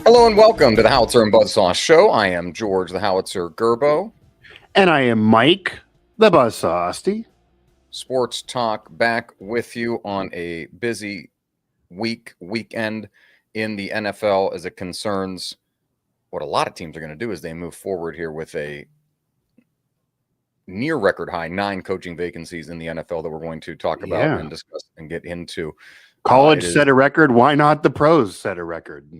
Hello and welcome to the Howitzer and Buzz-saw Show. I am George, the Howitzer Gerbo. And I am Mike, the Buzz-saw Asti. Sports talk back with you on a busy weekend in the NFL as it concerns what a lot of teams are going to do as they move forward here with a near record high 9 coaching vacancies in the NFL that we're going to talk about and discuss and get into. College set a record. Why not the pros set a record?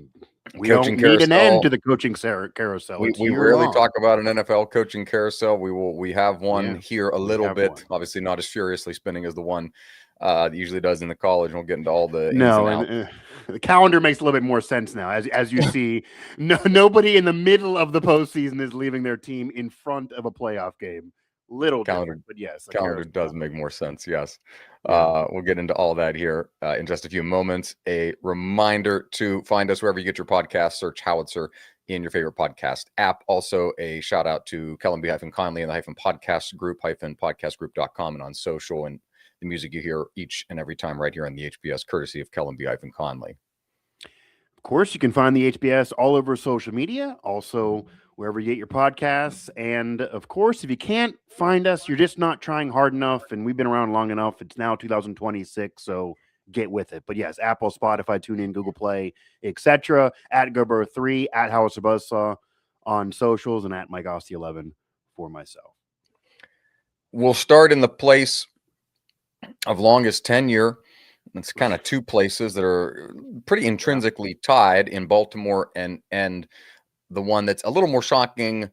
We don't need an end to the coaching carousel. We rarely talk about an NFL coaching carousel. We have one here a little bit, obviously not as furiously spinning as the one that usually does in the college. And we'll get into all the the calendar makes a little bit more sense now. As you see, nobody in the middle of the postseason is leaving their team in front of a playoff game. Little calendar, but yes, calendar does make more sense. Yes. We'll get into all that here in just a few moments. A reminder to find us wherever you get your podcast. Search Howitzer in your favorite podcast app. Also, a shout out to Kellenby-Conley and the Podcast Group, podcastgroup.com, and on social, and the music you hear each and every time right here on the HBS, courtesy of Kellenby-Conley. Of course, you can find the HBS all over social media, also wherever you get your podcasts. And of course, if you can't find us, you're just not trying hard enough. And we've been around long enough. It's now 2026, so get with it. But yes, Apple, Spotify, TuneIn, Google Play, etc. At Gerbo3, at Howitzer and Buzz-saw on socials, and at Mike Asti 11 for myself. We'll start in the place of longest tenure. It's kind of two places that are pretty intrinsically tied in Baltimore and the one that's a little more shocking,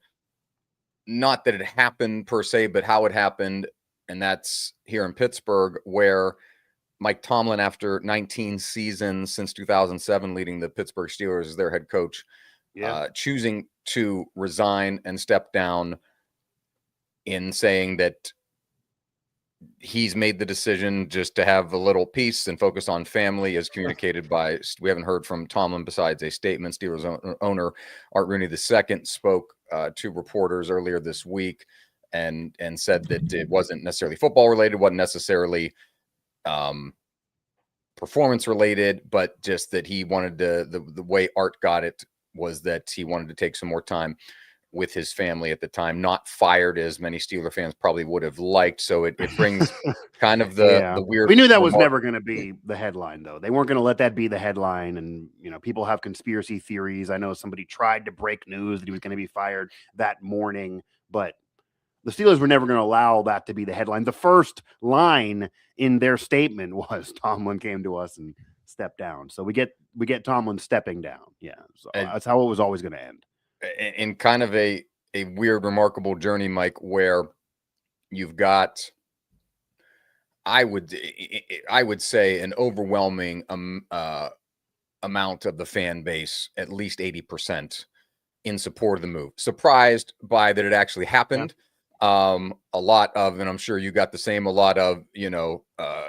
not that it happened per se, but how it happened. And that's here in Pittsburgh, where Mike Tomlin, after 19 seasons since 2007, leading the Pittsburgh Steelers as their head coach, choosing to resign and step down, in saying that he's made the decision just to have a little peace and focus on family, as communicated by, we haven't heard from Tomlin besides a statement. Steelers owner Art Rooney II spoke to reporters earlier this week and said that it wasn't necessarily football related, wasn't necessarily performance related, but just that he wanted to, the way Art got it was that he wanted to take some more time with his family at the time, not fired as many Steeler fans probably would have liked. So it brings kind of the weird. We knew that was never going to be the headline, though. They weren't going to let that be the headline. And, people have conspiracy theories. I know somebody tried to break news that he was going to be fired that morning, but the Steelers were never going to allow that to be the headline. The first line in their statement was Tomlin came to us and stepped down. So we get Tomlin stepping down. Yeah. So that's how it was always going to end. In kind of a weird, remarkable journey, Mike, where you've got, I would say, an overwhelming amount of the fan base, at least 80%, in support of the move. Surprised by that it actually happened. Yeah. A lot of, and I'm sure you got the same, a lot of,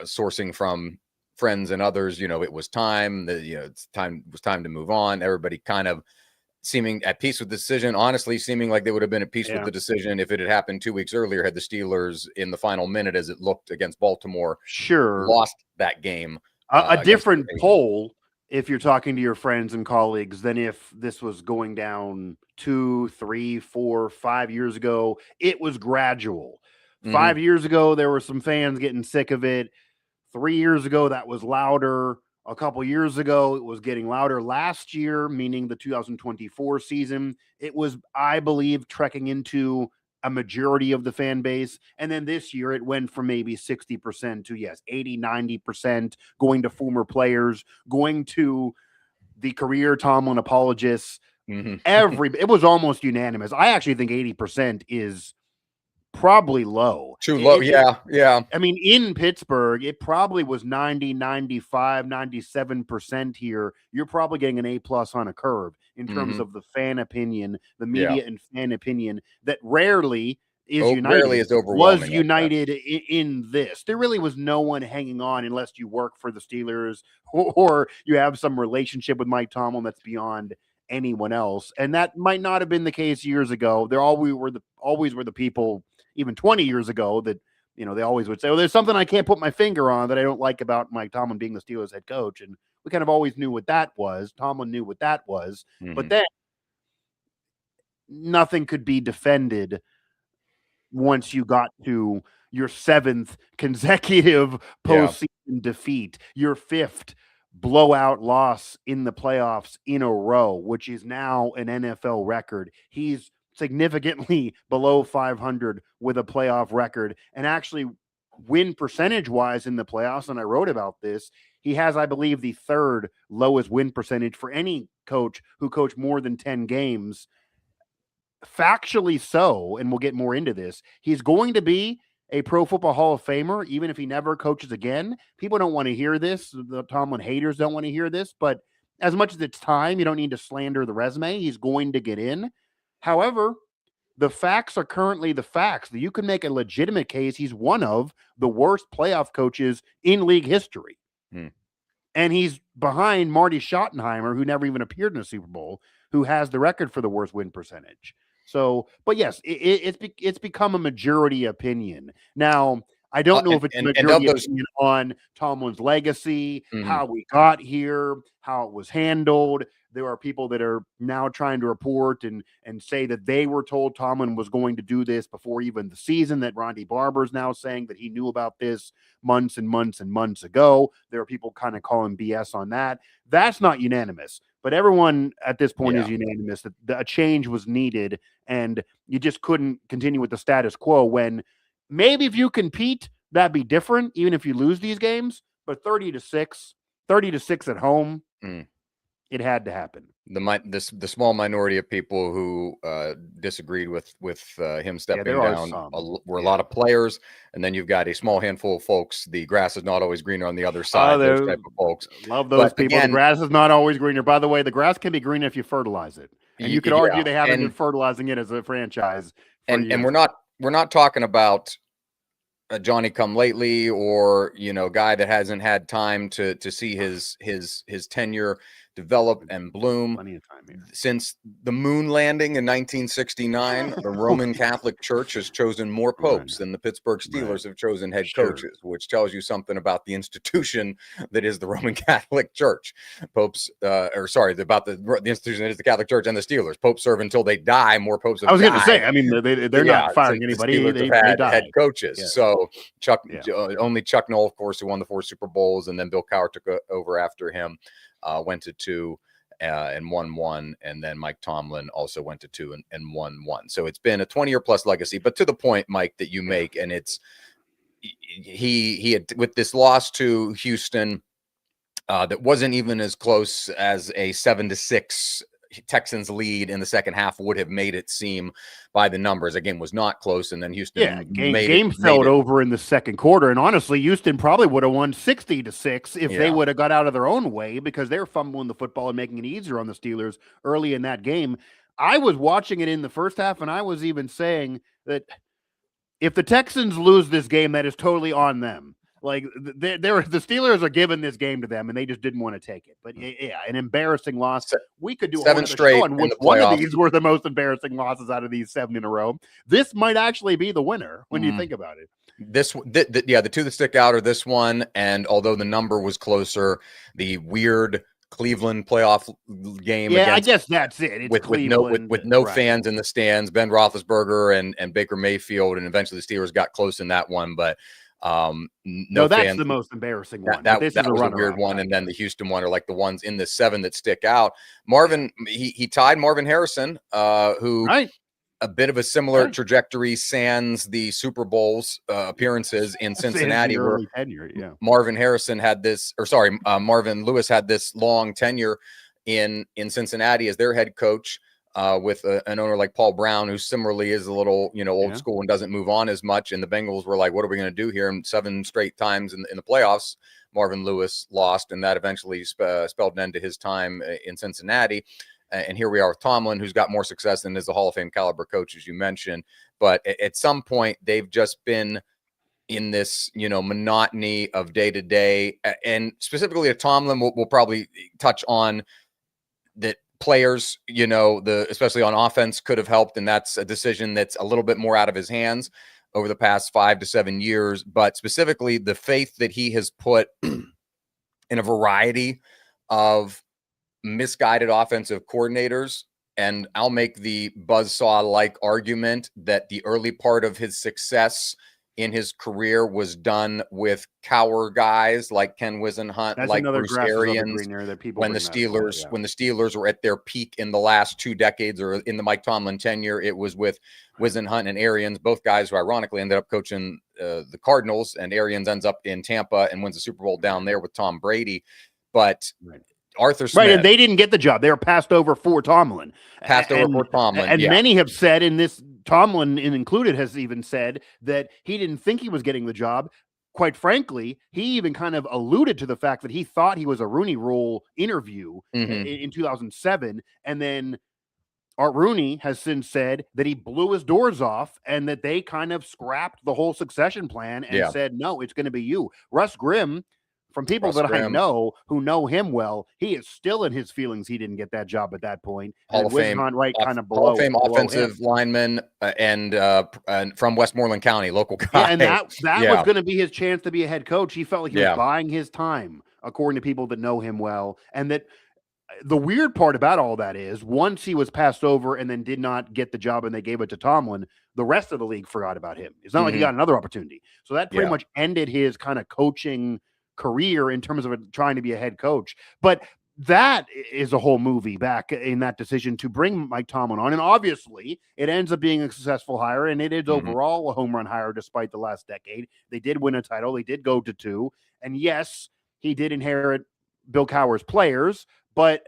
sourcing from friends and others, it was time, it was time to move on. Everybody kind of seeming at peace with the decision, honestly, seeming like they would have been at peace with the decision if it had happened 2 weeks earlier, had the Steelers in the final minute, as it looked against Baltimore, lost that game. A different poll, if you're talking to your friends and colleagues, than if this was going down 2, 3, 4, 5 years ago. It was gradual. 5 years ago, there were some fans getting sick of it. 3 years ago, that was louder. A couple years ago, it was getting louder. Last year, meaning the 2024 season, it was, I believe, trekking into a majority of the fan base. And then this year, it went from maybe 60% to, 80, 90%, going to former players, going to the career Tomlin apologists. It was almost unanimous. I actually think 80% is probably low. Too low. Yeah. I mean, in Pittsburgh, it probably was 90, 95, 97% here. You're probably getting an A+ on a curve in terms of the fan opinion, the media and fan opinion that rarely is united. Rarely is overwhelming. Was united in this. There really was no one hanging on unless you work for the Steelers or you have some relationship with Mike Tomlin that's beyond anyone else. And that might not have been the case years ago. There always were the people, even 20 years ago, that, they always would say, there's something I can't put my finger on that I don't like about Mike Tomlin being the Steelers head coach. And We kind of always knew what that was. Tomlin knew what that was. Mm-hmm. But then nothing could be defended once you got to your 7th consecutive postseason defeat, your 5th blowout loss in the playoffs in a row, which is now an NFL record. He's significantly below 500 with a playoff record, and actually win percentage wise in the playoffs. And I wrote about this. He has, I believe, the 3rd lowest win percentage for any coach who coached more than 10 games. Factually so, and we'll get more into this, he's going to be a Pro Football Hall of Famer, even if he never coaches again. People don't want to hear this. The Tomlin haters don't want to hear this, but as much as it's time, you don't need to slander the resume. He's going to get in. However, the facts are currently the facts. You can make a legitimate case he's one of the worst playoff coaches in league history. And he's behind Marty Schottenheimer, who never even appeared in a Super Bowl, who has the record for the worst win percentage. So, but yes, it's become a majority opinion. Now, I don't know if it's a majority opinion on Tomlin's legacy, how we got here, how it was handled. There are people that are now trying to report and say that they were told Tomlin was going to do this before even the season, that Ronde Barber is now saying that he knew about this months and months and months ago. There are people kind of calling BS on that. That's not unanimous. But everyone at this point is unanimous that a change was needed, and you just couldn't continue with the status quo when maybe if you compete, that'd be different, even if you lose these games. But 30-6 at home, it had to happen. The small minority of people who disagreed with him stepping down were a lot of players, and then you've got a small handful of folks. The grass is not always greener on the other side. Those type of folks. Love those people. Again, the grass is not always greener. By the way, the grass can be greener if you fertilize it, and you could argue they haven't been fertilizing it as a franchise. And we're not talking about a Johnny come lately or guy that hasn't had time to see his tenure develop and bloom. Plenty of time here. Since the moon landing in 1969, the Roman Catholic Church has chosen more popes than the Pittsburgh Steelers have chosen head coaches, which tells you something about the institution that is the Roman Catholic Church. Popes, about the institution that is the Catholic Church and the Steelers. Popes serve until they die. More popes have I was going died. to say, I mean, they're not firing anybody. They had head coaches. So only Chuck Noll, of course, who won the 4 Super Bowls, and then Bill Cowher took over after him. Went to 2 and won 1, and then Mike Tomlin also went to 2 and won 1. So it's been a 20-year plus legacy. But to the point, Mike, that you make, and it's he had, with this loss to Houston, that wasn't even as close as a 7-6 Texans lead in the second half would have made it seem by the numbers. Again, was not close, and then Houston game fell over in the second quarter. And honestly, Houston probably would have won 60-6 if they would have got out of their own way, because they were fumbling the football and making it easier on the Steelers early in that game. I was watching it in the first half, and I was even saying that if the Texans lose this game, that is totally on them. Like the Steelers are giving this game to them, and they just didn't want to take it. But an embarrassing loss. We could do 7 straight on which one of these were the most embarrassing losses out of these 7 in a row. This might actually be the winner when you think about it. The 2 that stick out are this one, and although the number was closer, the weird Cleveland playoff game. Yeah, I guess that's it. It's with no fans in the stands. Ben Roethlisberger and Baker Mayfield, and eventually the Steelers got close in that one, but. That's fans. The most embarrassing one. That was a weird one, and then the Houston one are like the ones in the 7 that stick out. Marvin, he tied Marvin Harrison, who a bit of a similar trajectory sans the Super Bowls appearances in Cincinnati, where Marvin Lewis had this long tenure in Cincinnati as their head coach. With an owner like Paul Brown, who similarly is a little, old school and doesn't move on as much. And the Bengals were like, what are we going to do here? And 7 straight times in the playoffs, Marvin Lewis lost, and that eventually spelled an end to his time in Cincinnati. And here we are with Tomlin, who's got more success and is a Hall of Fame caliber coach, as you mentioned. But at some point, they've just been in this, monotony of day to day. And specifically to Tomlin, we'll probably touch on that. Players, especially on offense, could have helped, and that's a decision that's a little bit more out of his hands over the past 5 to 7 years. But specifically, the faith that he has put in a variety of misguided offensive coordinators. And I'll make the Buzz-saw-like argument that the early part of his success in his career was done with cower guys like Ken Wisenhunt, That's like another Bruce grass is over Arians. greener that people When the Steelers were at their peak in the last 2 decades, or in the Mike Tomlin tenure, it was with Wisenhunt and Arians, both guys who ironically ended up coaching the Cardinals, and Arians ends up in Tampa and wins the Super Bowl down there with Tom Brady. But Arthur Smith, right, and they didn't get the job. They were passed over for Tomlin. And many have said, in this, Tomlin included has even said that he didn't think he was getting the job. Quite frankly, he even kind of alluded to the fact that he thought he was a Rooney Rule interview in 2007, and then Art Rooney has since said that he blew his doors off and that they kind of scrapped the whole succession plan and said, no, it's going to be you. Russ Grimm, from people I know who know him well, he is still in his feelings he didn't get that job at that point. Hall of Fame, Hall of Fame offensive lineman and from Westmoreland County, local guy. Yeah, and that was going to be his chance to be a head coach. He felt like he was buying his time, according to people that know him well. And that the weird part about all that is, once he was passed over and then did not get the job and they gave it to Tomlin, the rest of the league forgot about him. It's not like he got another opportunity. So that pretty much ended his kind of coaching career in terms of trying to be a head coach. But that is a whole movie back in that decision to bring Mike Tomlin on. And obviously it ends up being a successful hire, and it is overall a home run hire despite the last decade. They did win a title. They did go to 2. And yes, he did inherit Bill Cowher's players, but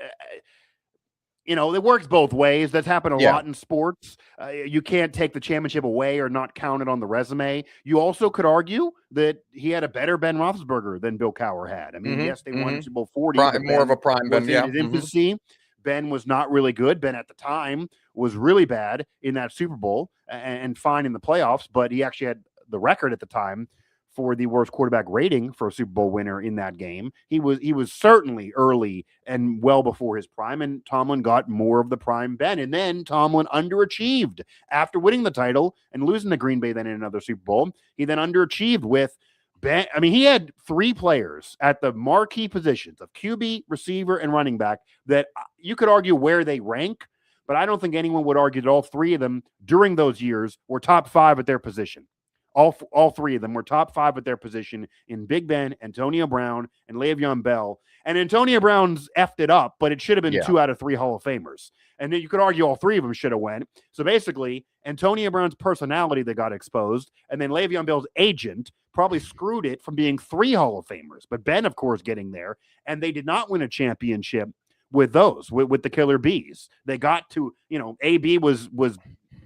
it works both ways. That's happened a lot in sports. You can't take the championship away or not count it on the resume. You also could argue that he had a better Ben Roethlisberger than Bill Cowher had. I mean, yes, they won Super Bowl 40. More of a prime Ben, in his infancy. Ben was not really good. Ben at the time was really bad in that Super Bowl and fine in the playoffs, but he actually had the record at the time for the worst quarterback rating for a Super Bowl winner in that game. He was certainly early and well before his prime, and Tomlin got more of the prime Ben. And then Tomlin underachieved after winning the title and losing to Green Bay then in another Super Bowl. He then underachieved with Ben. I mean, he had 3 players at the marquee positions of QB, receiver, and running back that you could argue where they rank, but I don't think anyone would argue that all 3 of them during those years were top 5 at their position. All 3 of them were top 5 at their position in Big Ben, Antonio Brown, and Le'Veon Bell. And Antonio Brown's effed it up, but it should have been 2 out of 3 Hall of Famers. And then you could argue all 3 of them should have went. So basically, Antonio Brown's personality that got exposed, and then Le'Veon Bell's agent probably screwed it from being 3 Hall of Famers. But Ben, of course, getting there. And they did not win a championship with those, with the Killer Bees. They got to, AB was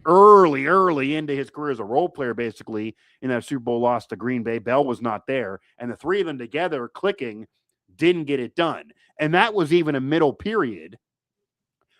early into his career as a role player, basically, in that Super Bowl loss to Green Bay. Bell was not there. And the 3 of them together clicking didn't get it done. And that was even a middle period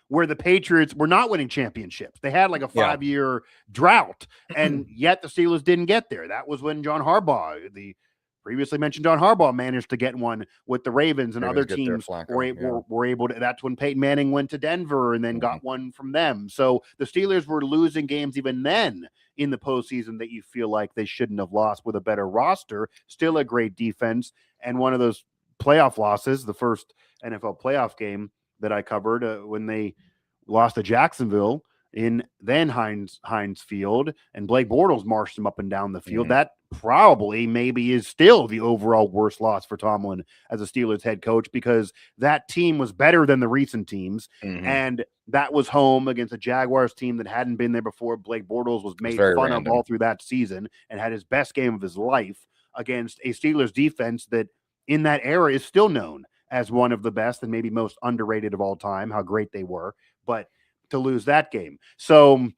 where the Patriots were not winning championships. They had like a 5-year drought, and yet the Steelers didn't get there. That was when John Harbaugh, the previously mentioned John Harbaugh, managed to get one with the Ravens, and other teams were able to. That's when Peyton Manning went to Denver and then got one from them. So the Steelers were losing games even then in the postseason that you feel like they shouldn't have lost with a better roster. Still a great defense, and one of those playoff losses, the first NFL playoff game that I covered when they lost to Jacksonville in then Heinz Field, and Blake Bortles marched them up and down the field. That probably maybe is still the overall worst loss for Tomlin as a Steelers head coach, because that team was better than the recent teams. And that was home against a Jaguars team that hadn't been there before. Blake Bortles was made fun of all through that season and had his best game of his life against a Steelers defense that in that era is still known as one of the best and maybe most underrated of all time, how great they were. But to lose that game. So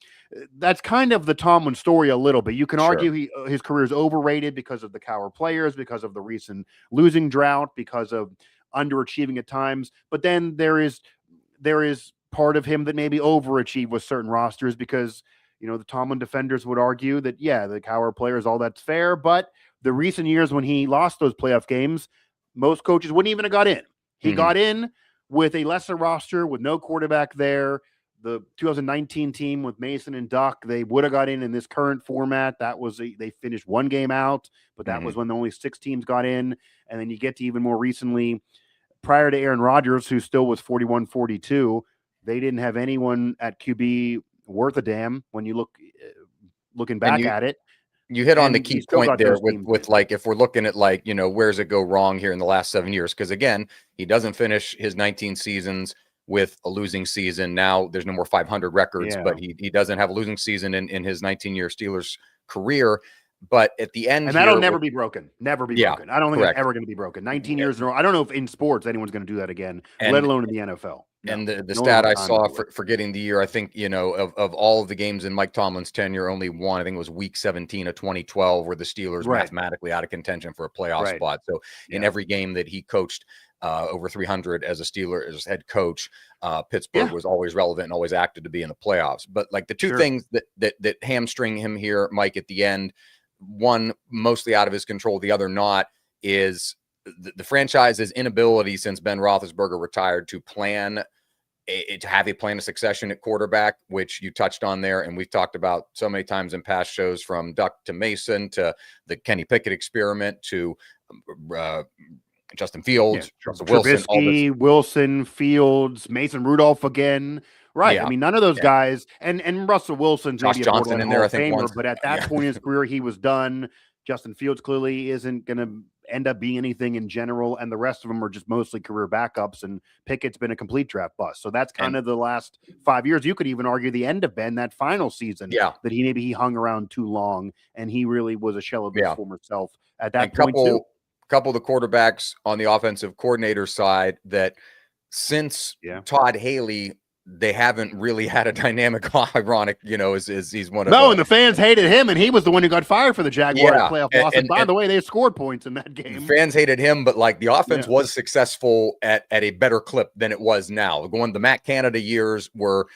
that's kind of the Tomlin story a little bit. You can argue his career is overrated because of the Cowher players, because of the recent losing drought, because of underachieving at times. But then there is part of him that maybe overachieved with certain rosters, because, the Tomlin defenders would argue that, the Cowher players, all that's fair. But the recent years when he lost those playoff games, most coaches wouldn't even have got in. He got in with a lesser roster, with no quarterback there. The 2019 team with Mason and Duck, they would have got in this current format. That was they finished 1 game out, but that was when only 6 teams got in. And then you get to even more recently, prior to Aaron Rodgers, who still was 41-42, they didn't have anyone at QB worth a damn when you looking back at it. You hit on the key point there with like, if we're looking at like, where's it go wrong here in the last 7 years? Because again, he doesn't finish his 19 seasons with a losing season. Now there's no more 500 records, but he doesn't have a losing season in his 19-year Steelers career. But at the end, and that'll never be broken. Never be broken. I don't think it's ever going to be broken. 19 years in a row. I don't know if in sports anyone's going to do that again, let alone in the NFL. And the stat I saw for getting the year, I think, of all of the games in Mike Tomlin's tenure, only one, I think it was week 17 of 2012, where the Steelers mathematically out of contention for a playoff spot. So in every game that he coached over 300 as a Steeler, as head coach, Pittsburgh was always relevant and always acted to be in the playoffs. But like the two things that hamstring him here, Mike, at the end, one mostly out of his control, the other not, is the franchise's inability since Ben Roethlisberger retired to have a plan of succession at quarterback, which you touched on there. And we've talked about so many times in past shows, from Duck to Mason to the Kenny Pickett experiment to Justin Fields, Trubisky, Wilson, Fields, Mason Rudolph again. Right. Yeah. I mean, none of those guys, and Russell Wilson's maybe a borderline Hall of Famer, but at that point in his career, he was done. Justin Fields clearly isn't going to end up being anything in general, and the rest of them are just mostly career backups, and Pickett's been a complete draft bust. So that's kind of the last 5 years. You could even argue the end of Ben, that final season, that he hung around too long, and he really was a shell of his former self at that point too. Couple of the quarterbacks on the offensive coordinator side that since Todd Haley, they haven't really had a dynamic. Ironic, is he's one of and the fans hated him, and he was the one who got fired for the Jaguars playoff loss. And by the way, they scored points in that game. Fans hated him, but like the offense was successful at a better clip than it was now. The Matt Canada years were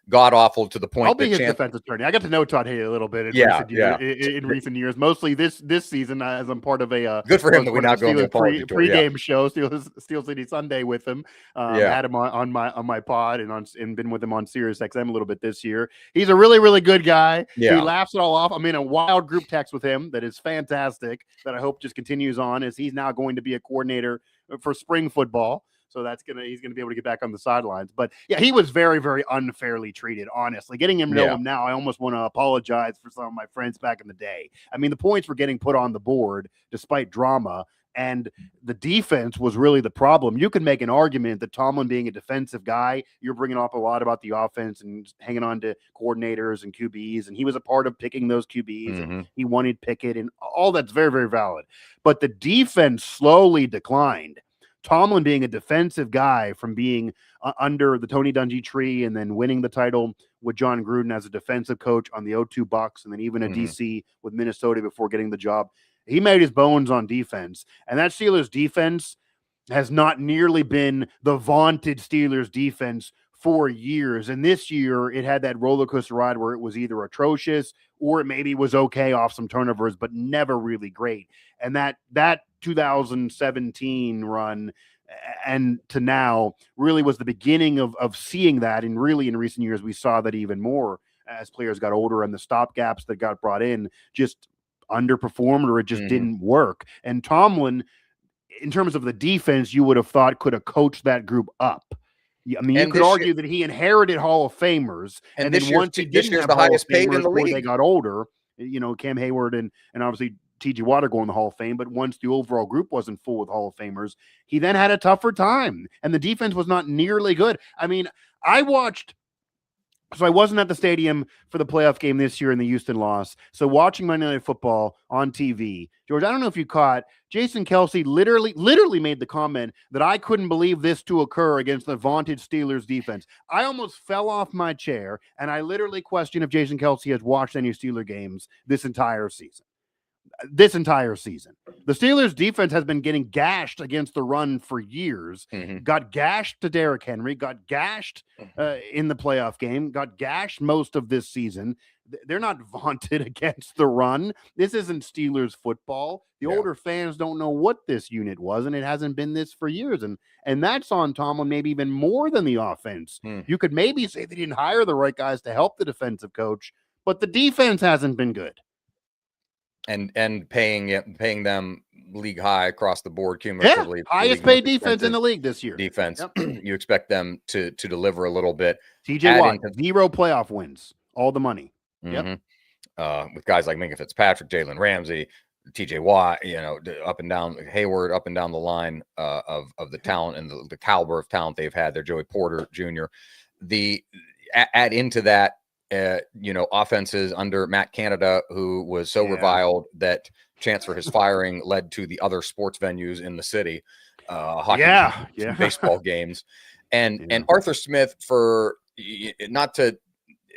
god awful to the point. I'll be his defense attorney. I got to know Todd Haley a little bit in recent years, mostly this season, as I'm part of a good for him that we now go to pregame show, Steel City Sunday with him. Had him on my pod and been with him on Sirius XM a little bit this year. He's a really, really good guy. He laughs it all off. I'm in a wild group text with him that is fantastic, that I hope just continues on, as he's now going to be a coordinator for spring football. So he's gonna be able to get back on the sidelines. But yeah, he was very, very unfairly treated, honestly. Getting him to know him now, I almost want to apologize for some of my friends back in the day. I mean, the points were getting put on the board despite drama, and the defense was really the problem. You could make an argument that Tomlin, being a defensive guy, you're bringing up a lot about the offense and hanging on to coordinators and QBs, and he was a part of picking those QBs, and he wanted Pickett, and all that's very, very valid. But the defense slowly declined. Tomlin, being a defensive guy, from being under the Tony Dungy tree and then winning the title with John Gruden as a defensive coach on the 0-2 Bucks, and then even a DC with Minnesota before getting the job, he made his bones on defense. And that Steelers defense has not nearly been the vaunted Steelers defense for years. And this year it had that roller coaster ride where it was either atrocious or it maybe was okay off some turnovers, but never really great. And that 2017 run and to now really was the beginning of seeing that. And really in recent years, we saw that even more as players got older, and the stopgaps that got brought in just underperformed, or it just didn't work. And Tomlin, in terms of the defense, you would have thought could have coached that group up. I mean, you could argue that he inherited Hall of Famers, and then once he didn't have the highest paid in the league, they got older, Cam Hayward and obviously T.J. Watt going to the Hall of Fame, but once the overall group wasn't full with Hall of Famers, he then had a tougher time, and the defense was not nearly good. I mean, I wasn't at the stadium for the playoff game this year in the Houston loss. So watching Monday Night Football on TV, George, I don't know if you caught, Jason Kelce literally made the comment that I couldn't believe this to occur against the vaunted Steelers defense. I almost fell off my chair, and I literally question if Jason Kelce has watched any Steeler games this entire season. The Steelers defense has been getting gashed against the run for years. Got gashed to Derrick Henry, got gashed in the playoff game, got gashed most of this season. They're not vaunted against the run. This isn't Steelers football. The older fans don't know what this unit was, and it hasn't been this for years. And that's on Tomlin, maybe even more than the offense. You could maybe say they didn't hire the right guys to help the defensive coach, but the defense hasn't been good. And paying them league high across the board cumulatively. Yeah, highest paid defense in the league this year. Defense. Yep. You expect them to deliver a little bit. TJ Watt, 0 playoff wins, all the money. Mm-hmm. With guys like Minka Fitzpatrick, Jalen Ramsey, TJ Watt, up and down, Hayward, up and down the line of the talent and the caliber of talent they've had there. Joey Porter Jr. Add into that, offenses under Matt Canada, who was so reviled that chance for his firing led to the other sports venues in the city, hockey, baseball games, and Arthur Smith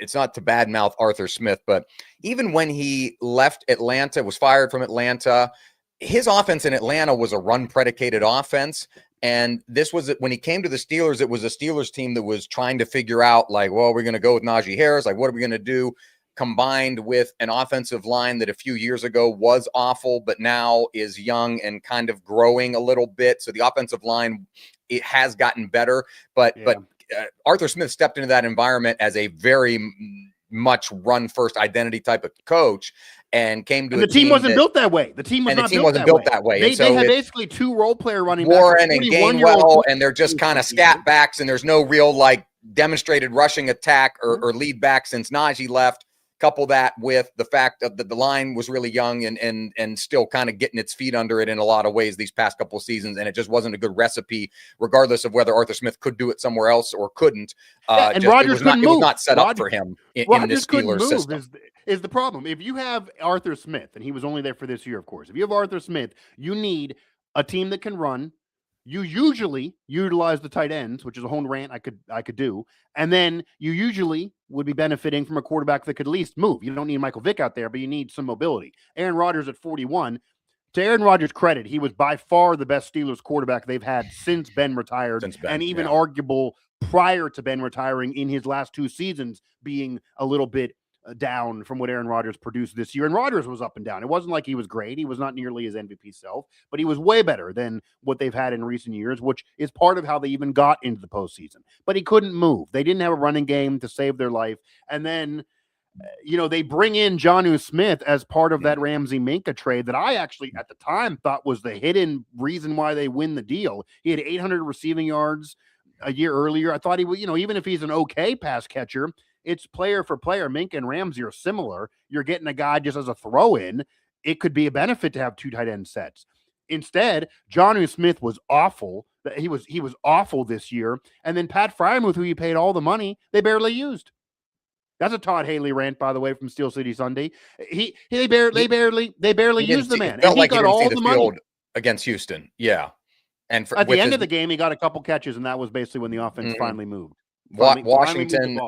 it's not to badmouth Arthur Smith, but even when he left Atlanta, was fired from Atlanta, his offense in Atlanta was a run predicated offense. And this was when he came to the Steelers, it was a Steelers team that was trying to figure out, like, well, we're going to go with Najee Harris. Like, what are we going to do? Combined with an offensive line that a few years ago was awful, but now is young and kind of growing a little bit. So the offensive line, it has gotten better, but Arthur Smith stepped into that environment as a very much run first identity type of coach, and came to the team wasn't built that way. The team wasn't built that way. They had basically two role player running Warren and Gainwell, and they're just kind of scat backs, and there's no real like demonstrated rushing attack or lead back since Najee left. Couple that with the fact that the line was really young and still kind of getting its feet under it in a lot of ways these past couple of seasons, and it just wasn't a good recipe, regardless of whether Arthur Smith could do it somewhere else or couldn't. And Rodgers couldn't move. It was not set up for him in this Steelers system. Is the problem. If you have Arthur Smith, and he was only there for this year, of course. If you have Arthur Smith, you need a team that can run. You usually utilize the tight ends, which is a whole rant I could do. And then you usually would be benefiting from a quarterback that could at least move. You don't need Michael Vick out there, but you need some mobility. Aaron Rodgers at 41. To Aaron Rodgers' credit, he was by far the best Steelers quarterback they've had since Ben retired, and even arguable prior to Ben retiring in his last two seasons being a little bit down from what Aaron Rodgers produced this year. And Rodgers was up and down. It wasn't like he was great. He was not nearly his MVP self, but he was way better than what they've had in recent years, which is part of how they even got into the postseason. But he couldn't move. They didn't have a running game to save their life. And then, they bring in Jonnu Smith as part of that Ramsey-Minka trade that I actually at the time thought was the hidden reason why they win the deal. He had 800 receiving yards a year earlier. I thought he would, even if he's an okay pass catcher, it's player for player. Minka and Ramsey are similar. You're getting a guy just as a throw-in. It could be a benefit to have two tight end sets. Instead, Jonnu Smith was awful. He was awful this year. And then Pat Freiermuth, who you paid all the money, they barely used. That's a Todd Haley rant, by the way, from Steel City Sunday. They barely used the man. And he got all the money against Houston. Yeah. And at the end of the game, he got a couple catches, and that was basically when the offense finally moved. Washington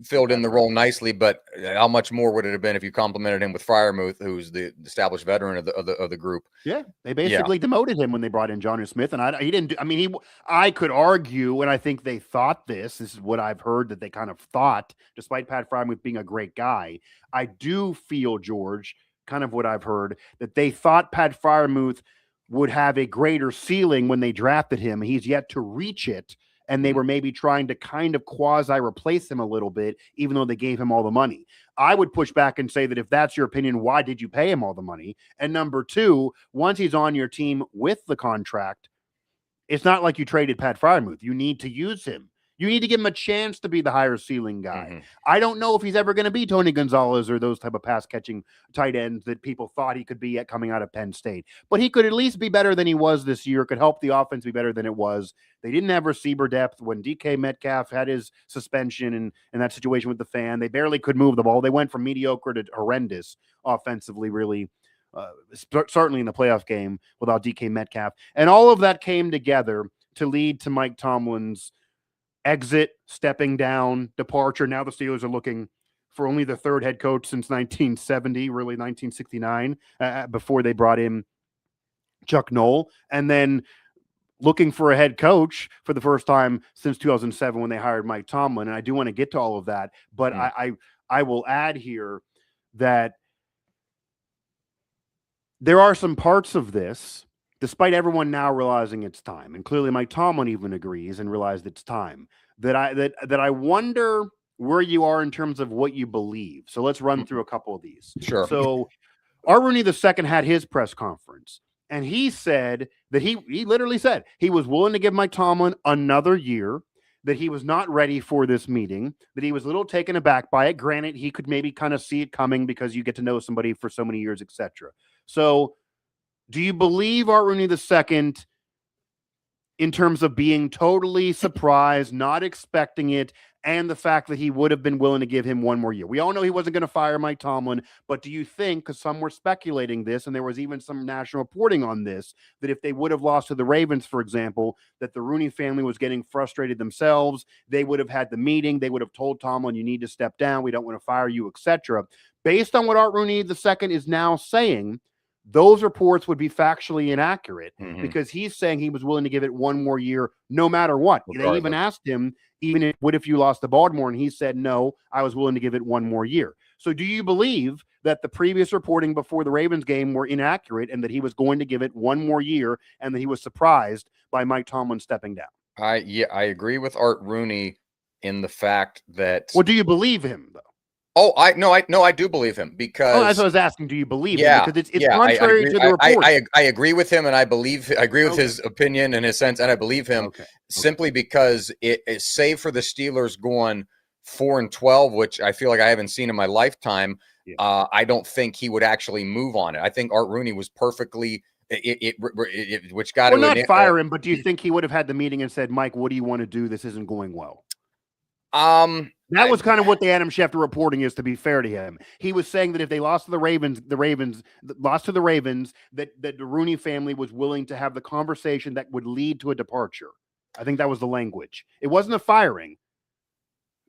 filled in the role nicely, but how much more would it have been if you complimented him with Freiermuth, who's the established veteran of the group? Yeah, they basically demoted him when they brought in Jonnu Smith, and he didn't. I could argue, and I think they thought this. This is what I've heard that they kind of thought, despite Pat Freiermuth being a great guy. I do feel, George, kind of what I've heard, that they thought Pat Freiermuth would have a greater ceiling when they drafted him. He's yet to reach it. And they were maybe trying to kind of quasi-replace him a little bit, even though they gave him all the money. I would push back and say that if that's your opinion, why did you pay him all the money? And number two, once he's on your team with the contract, it's not like you traded Pat Freiermuth. You need to use him. You need to give him a chance to be the higher ceiling guy. Mm-hmm. I don't know if he's ever going to be Tony Gonzalez or those type of pass-catching tight ends that people thought he could be coming out of Penn State. But he could at least be better than he was this year, could help the offense be better than it was. They didn't have receiver depth when DK Metcalf had his suspension and that situation with the fan. They barely could move the ball. They went from mediocre to horrendous offensively, really, certainly in the playoff game without DK Metcalf. And all of that came together to lead to Mike Tomlin's exit, stepping down, departure. Now the Steelers are looking for only the third head coach since 1970, really 1969, before they brought in Chuck Noll, and then looking for a head coach for the first time since 2007 when they hired Mike Tomlin. And I do want to get to all of that, but I will add here that there are some parts of this, despite everyone now realizing it's time, and clearly Mike Tomlin even agrees and realized it's time, that I wonder where you are in terms of what you believe. So let's run through a couple of these. Sure. So Art Rooney II had his press conference, And he said that he literally said he was willing to give Mike Tomlin another year, that he was not ready for this meeting, that he was a little taken aback by it. Granted, he could maybe kind of see it coming because you get to know somebody for so many years, etc. So do you believe Art Rooney II in terms of being totally surprised, not expecting it, and the fact that he would have been willing to give him one more year? We all know he wasn't going to fire Mike Tomlin, but do you think, because some were speculating this, and there was even some national reporting on this, that if they would have lost to the Ravens, for example, that the Rooney family was getting frustrated themselves, they would have had the meeting, they would have told Tomlin, you need to step down, we don't want to fire you, etc. Based on what Art Rooney II is now saying, those reports would be factually inaccurate because he's saying he was willing to give it one more year no matter what. Regardless. They even asked him, what if you lost to Baltimore? And he said, no, I was willing to give it one more year. So do you believe that the previous reporting before the Ravens game were inaccurate and that he was going to give it one more year and that he was surprised by Mike Tomlin stepping down? I agree with Art Rooney in the fact that... Well, do you believe him, though? Oh, I do believe him because that's what I was asking. Do you believe him? Because it's contrary to the report. I agree with him, and I agree with his opinion and his sense, and I believe him simply because it save for the Steelers going 4-12, which I feel like I haven't seen in my lifetime. I don't think he would actually move on it. I think Art Rooney was perfectly which got to not fire him, but do you think he would have had the meeting and said, Mike, what do you want to do? This isn't going well. That was kind of what the Adam Schefter reporting is, to be fair to him. He was saying that if they lost to the Ravens, that the Rooney family was willing to have the conversation that would lead to a departure. I think that was the language. It wasn't a firing.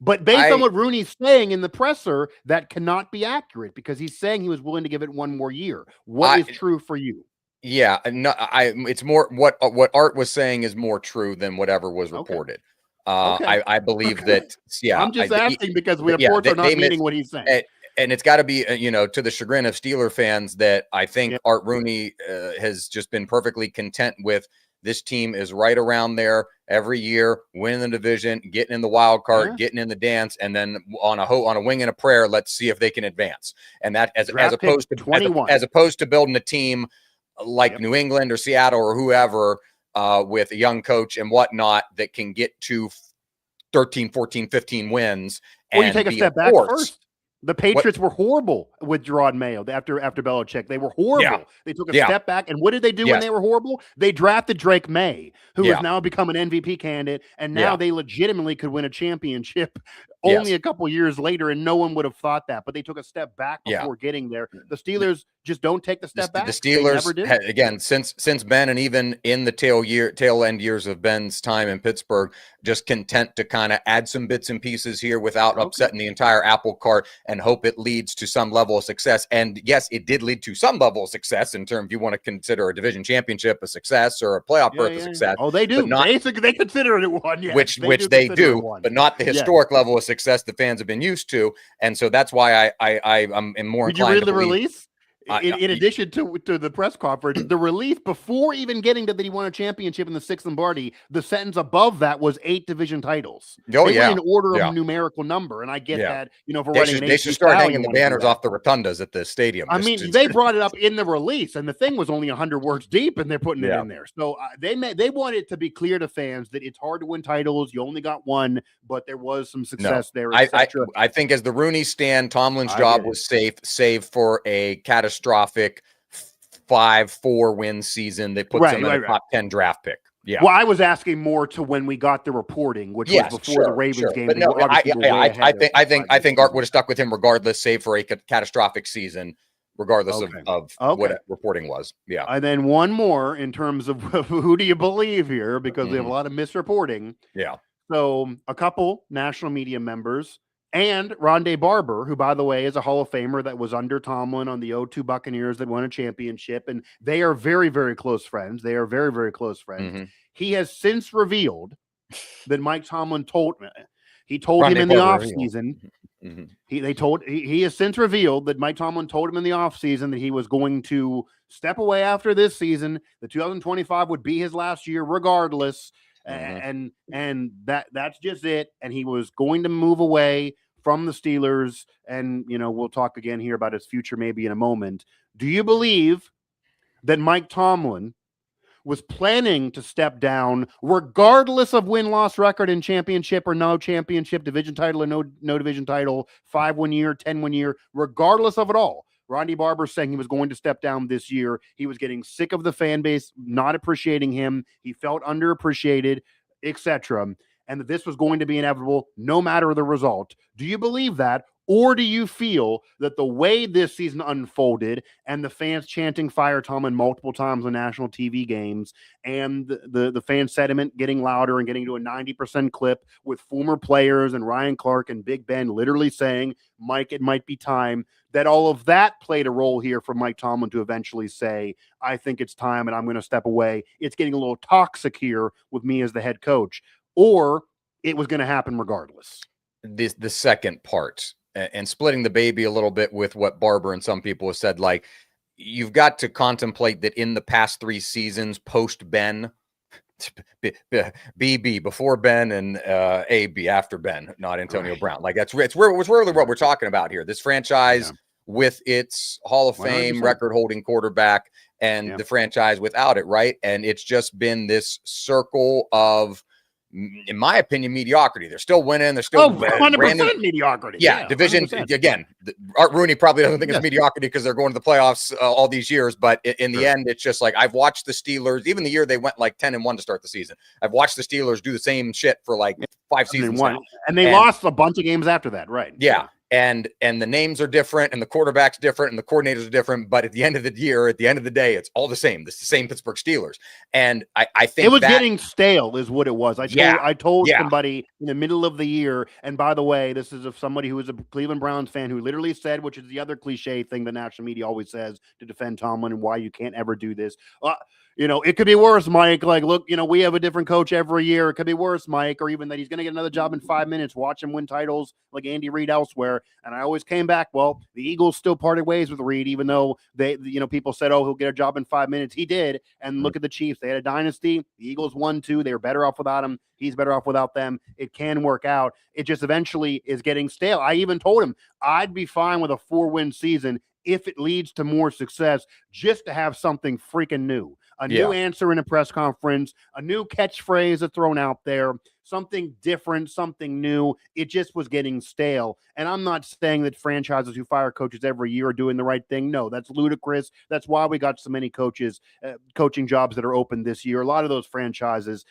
But based on what Rooney's saying in the presser, that cannot be accurate because he's saying he was willing to give it one more year. What is true for you? Yeah, no, it's more what Art was saying is more true than whatever was reported. I believe that. Yeah, I'm just asking because reports are not meaning what he's saying. And it's got to be, to the chagrin of Steeler fans, that I think Art Rooney has just been perfectly content with. This team is right around there every year, winning the division, getting in the wild card, getting in the dance, and then on a wing and a prayer, let's see if they can advance. And that as opposed to 21, as opposed to building a team like New England or Seattle or whoever. With a young coach and whatnot that can get to 13, 14, 15 wins. Or you take a step back first. The Patriots were horrible with Gerard Mayo after Belichick. They were horrible. Yeah. They took a step back. And what did they do when they were horrible? They drafted Drake May, who has now become an MVP candidate. And now they legitimately could win a championship only a couple years later. And no one would have thought that. But they took a step back before getting there. The Steelers just don't take the step back. The Steelers, again, since Ben and even in the tail end years of Ben's time in Pittsburgh, just content to kind of add some bits and pieces here without upsetting the entire apple cart and hope it leads to some level of success. And yes, it did lead to some level of success in terms, if you want to consider a division championship a success or a playoff berth a success. Oh, they do. They consider it one. Yes, which they do, but not the historic level of success the fans have been used to. And so that's why I'm more inclined. Did you read the release? In addition to the press conference, the release before even getting to that he won a championship in the 6th Lombardi, the sentence above that was 8 division titles. They were in order of numerical number, and I get that. For running they should start hanging the banners off the rotundas at the stadium. They brought it up in the release, and the thing was only 100 words deep, and they're putting it in there. So they want it to be clear to fans that it's hard to win titles. You only got one, but there was some success there. I think as the Rooney stand, Tomlin's job was safe, save for a catastrophic 5-4 win season that puts him in a top 10 draft pick. Yeah. Well, I was asking more to when we got the reporting, which was before the Ravens game. But no, I think Art would have stuck with him regardless, save for a catastrophic season, regardless of what reporting was. Yeah. And then one more in terms of who do you believe here, because we have a lot of misreporting. Yeah. So a couple national media members and Rondé Barber, who, by the way, is a Hall of Famer that was under Tomlin on the 0-2 Buccaneers that won a championship. And they are very, very close friends. They are very, very close friends. He has since revealed that Mike Tomlin told him in the offseason. He has since revealed that Mike Tomlin told him in the offseason that he was going to step away after this season. The 2025 would be his last year regardless. And that's just it. And he was going to move away from the Steelers. And, we'll talk again here about his future maybe in a moment. Do you believe that Mike Tomlin was planning to step down regardless of win-loss record in championship or no championship, division title or no division title, 5-1 year, 10-1 year, regardless of it all. Ronnie Barber saying he was going to step down this year. He was getting sick of the fan base not appreciating him. He felt underappreciated, etc. And that this was going to be inevitable no matter the result. Do you believe that? Or do you feel that the way this season unfolded and the fans chanting "Fire Tomlin" multiple times on national TV games and the fan sentiment getting louder and getting to a 90% clip with former players and Ryan Clark and Big Ben literally saying, "Mike, it might be time," that all of that played a role here for Mike Tomlin to eventually say, "I think it's time and I'm going to step away. It's getting a little toxic here with me as the head coach," or it was going to happen regardless? The second part. And splitting the baby a little bit with what Barber and some people have said, like, you've got to contemplate that in the past 3 seasons post Ben, BB before Ben and AB after Ben, not Antonio Brown. Like it's really what we're talking about here. This franchise with its Hall of Fame 100%. Record-holding quarterback and the franchise without it, right? And it's just been this circle of, in my opinion, mediocrity. They're still winning. They're still 100% mediocrity. Yeah, division 100%. Again. Art Rooney probably doesn't think it's mediocrity because they're going to the playoffs all these years. But in the end, it's just like I've watched the Steelers. Even the year they went like 10-1 to start the season, I've watched the Steelers do the same shit for like 5 seasons now. And they lost a bunch of games after that, right? Yeah. And the names are different and the quarterback's different and the coordinators are different. But at the end of the year, at the end of the day, it's all the same. It's the same Pittsburgh Steelers. And I think it was getting stale is what it was. I told Yeah. somebody in the middle of the year, and by the way, this is of somebody who is a Cleveland Browns fan who literally said, which is the other cliche thing the national media always says to defend Tomlin and why you can't ever do this. It could be worse, Mike. Like, look, we have a different coach every year. It could be worse, Mike, or even that he's going to get another job in 5 minutes. Watch him win titles like Andy Reid elsewhere. And I always came back, well, the Eagles still parted ways with Reid, even though people said, oh, he'll get a job in 5 minutes. He did. And look at the Chiefs. They had a dynasty. The Eagles won 2. They were better off without him. He's better off without them. It can work out. It just eventually is getting stale. I even told him I'd be fine with a 4-win season if it leads to more success, just to have something freaking new. A new answer in a press conference, a new catchphrase that's thrown out there, something different, something new. It just was getting stale. And I'm not saying that franchises who fire coaches every year are doing the right thing. No, that's ludicrous. That's why we got so many coaches, coaching jobs that are open this year. A lot of those franchises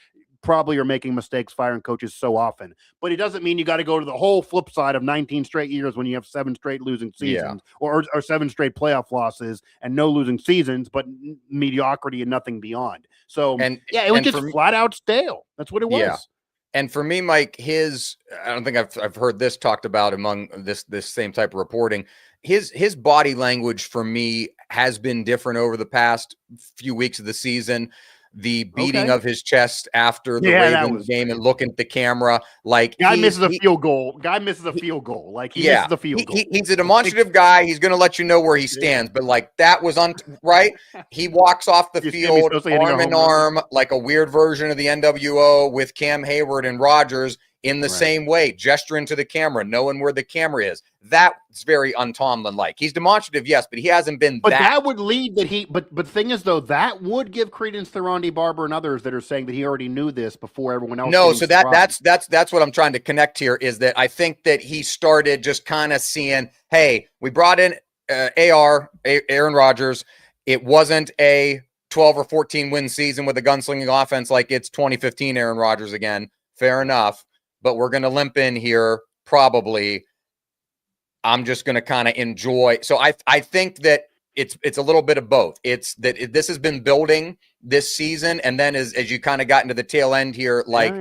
probably are making mistakes firing coaches so often, but it doesn't mean you got to go to the whole flip side of 19 straight years when you have 7 straight losing seasons or 7 straight playoff losses and no losing seasons, but mediocrity and nothing beyond. So it was just flat out stale. That's what it was. Yeah. And for me, Mike, I don't think I've heard this talked about among this same type of reporting. His body language for me has been different over the past few weeks of the season. The beating of his chest after the Ravens game and looking at the camera, like guy misses a field goal. Like he misses the field goal. He's a demonstrative guy. He's going to let you know where he stands. But like that was right. He walks off the field arm in arm like a weird version of the NWO with Cam Hayward and Rodgers in the same way, gesturing to the camera, knowing where the camera is. That's very un-Tomlin-like. He's demonstrative, yes, but he hasn't been but that would lead that he but the thing is though, that would give credence to Ronnie Barber and others that are saying that he already knew this before everyone else. No, so that's what I'm trying to connect here, is that I think that he started just kind of seeing, hey, we brought in Aaron Rodgers. It wasn't a 12 or 14 win season with a gunslinging offense like it's 2015 Aaron Rodgers again. Fair enough. But we're going to limp in here probably. I'm just going to kind of enjoy. So I think that it's a little bit of both. It's that this has been building this season. And then as you kind of got into the tail end here, like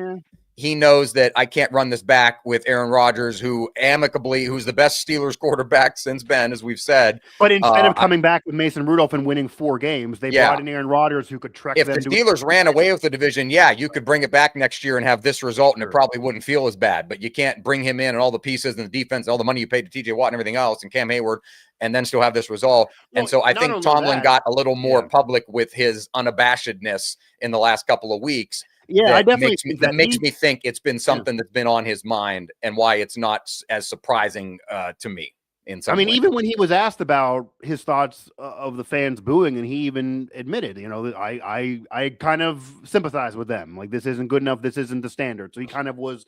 he knows that I can't run this back with Aaron Rodgers, who's the best Steelers quarterback since Ben, as we've said. But instead of coming back with Mason Rudolph and winning 4 games, they brought in Aaron Rodgers who could trek them. If the Steelers ran away with the division, you could bring it back next year and have this result, and it probably wouldn't feel as bad. But you can't bring him in and all the pieces and the defense and all the money you paid to T.J. Watt and everything else and Cam Hayward and then still have this result. And so I think Tomlin got a little more public with his unabashedness in the last couple of weeks. Yeah, I definitely makes me think it's been something that's been on his mind and why it's not as surprising to me. in some I mean, way. even when he was asked about his thoughts of the fans booing, and he even admitted, I kind of sympathize with them. Like, this isn't good enough. This isn't the standard. So he kind of was,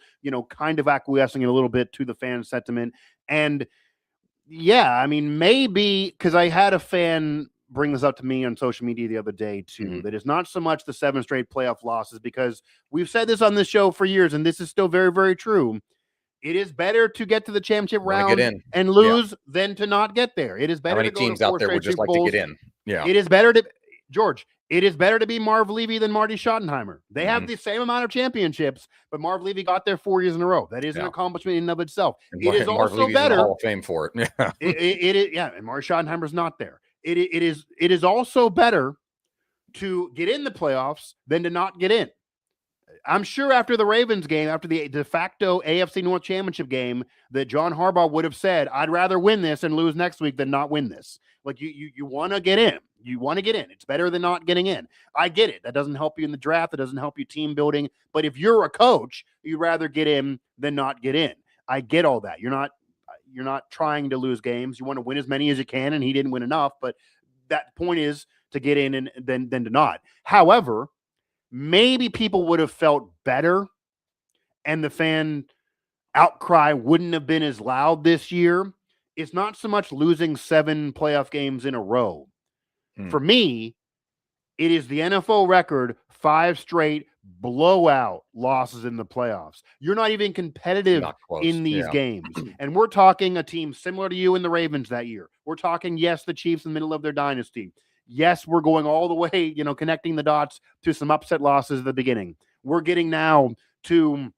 kind of acquiescing a little bit to the fan sentiment. And yeah, I mean, maybe because I had a fan bring this up to me on social media the other day too, that it's not so much the 7 straight playoff losses, because we've said this on this show for years, and this is still very, very true. It is better to get to the championship round and lose than to not get there. It is better. How many to go teams to 4 out there would just Super like Bowls. to get in? Yeah. It is better to, George, it is better to be Marv Levy than Marty Schottenheimer. They have the same amount of championships, but Marv Levy got there 4 years in a row. That is an accomplishment in and of itself. And it is Marv also Levy's better. in the Hall of Fame for it. Yeah. It is, and Marty Schottenheimer's not there. It is also better to get in the playoffs than to not get in. I'm sure after the Ravens game, after the de facto AFC North Championship game, that John Harbaugh would have said, I'd rather win this and lose next week than not win this. Like, you want to get in. You want to get in. It's better than not getting in. I get it. That doesn't help you in the draft. That doesn't help you team building. But if you're a coach, you'd rather get in than not get in. I get all that. You're not trying to lose games. You want to win as many as you can, and he didn't win enough. But that point is to get in and then to not. However, maybe people would have felt better and the fan outcry wouldn't have been as loud this year. It's not so much losing 7 playoff games in a row. For me, it is the NFL record 5 straight blowout losses in the playoffs. You're not even competitive in these games. And we're talking a team similar to you and the Ravens that year. We're talking, yes, the Chiefs in the middle of their dynasty. Yes, we're going all the way, connecting the dots to some upset losses at the beginning. We're getting now to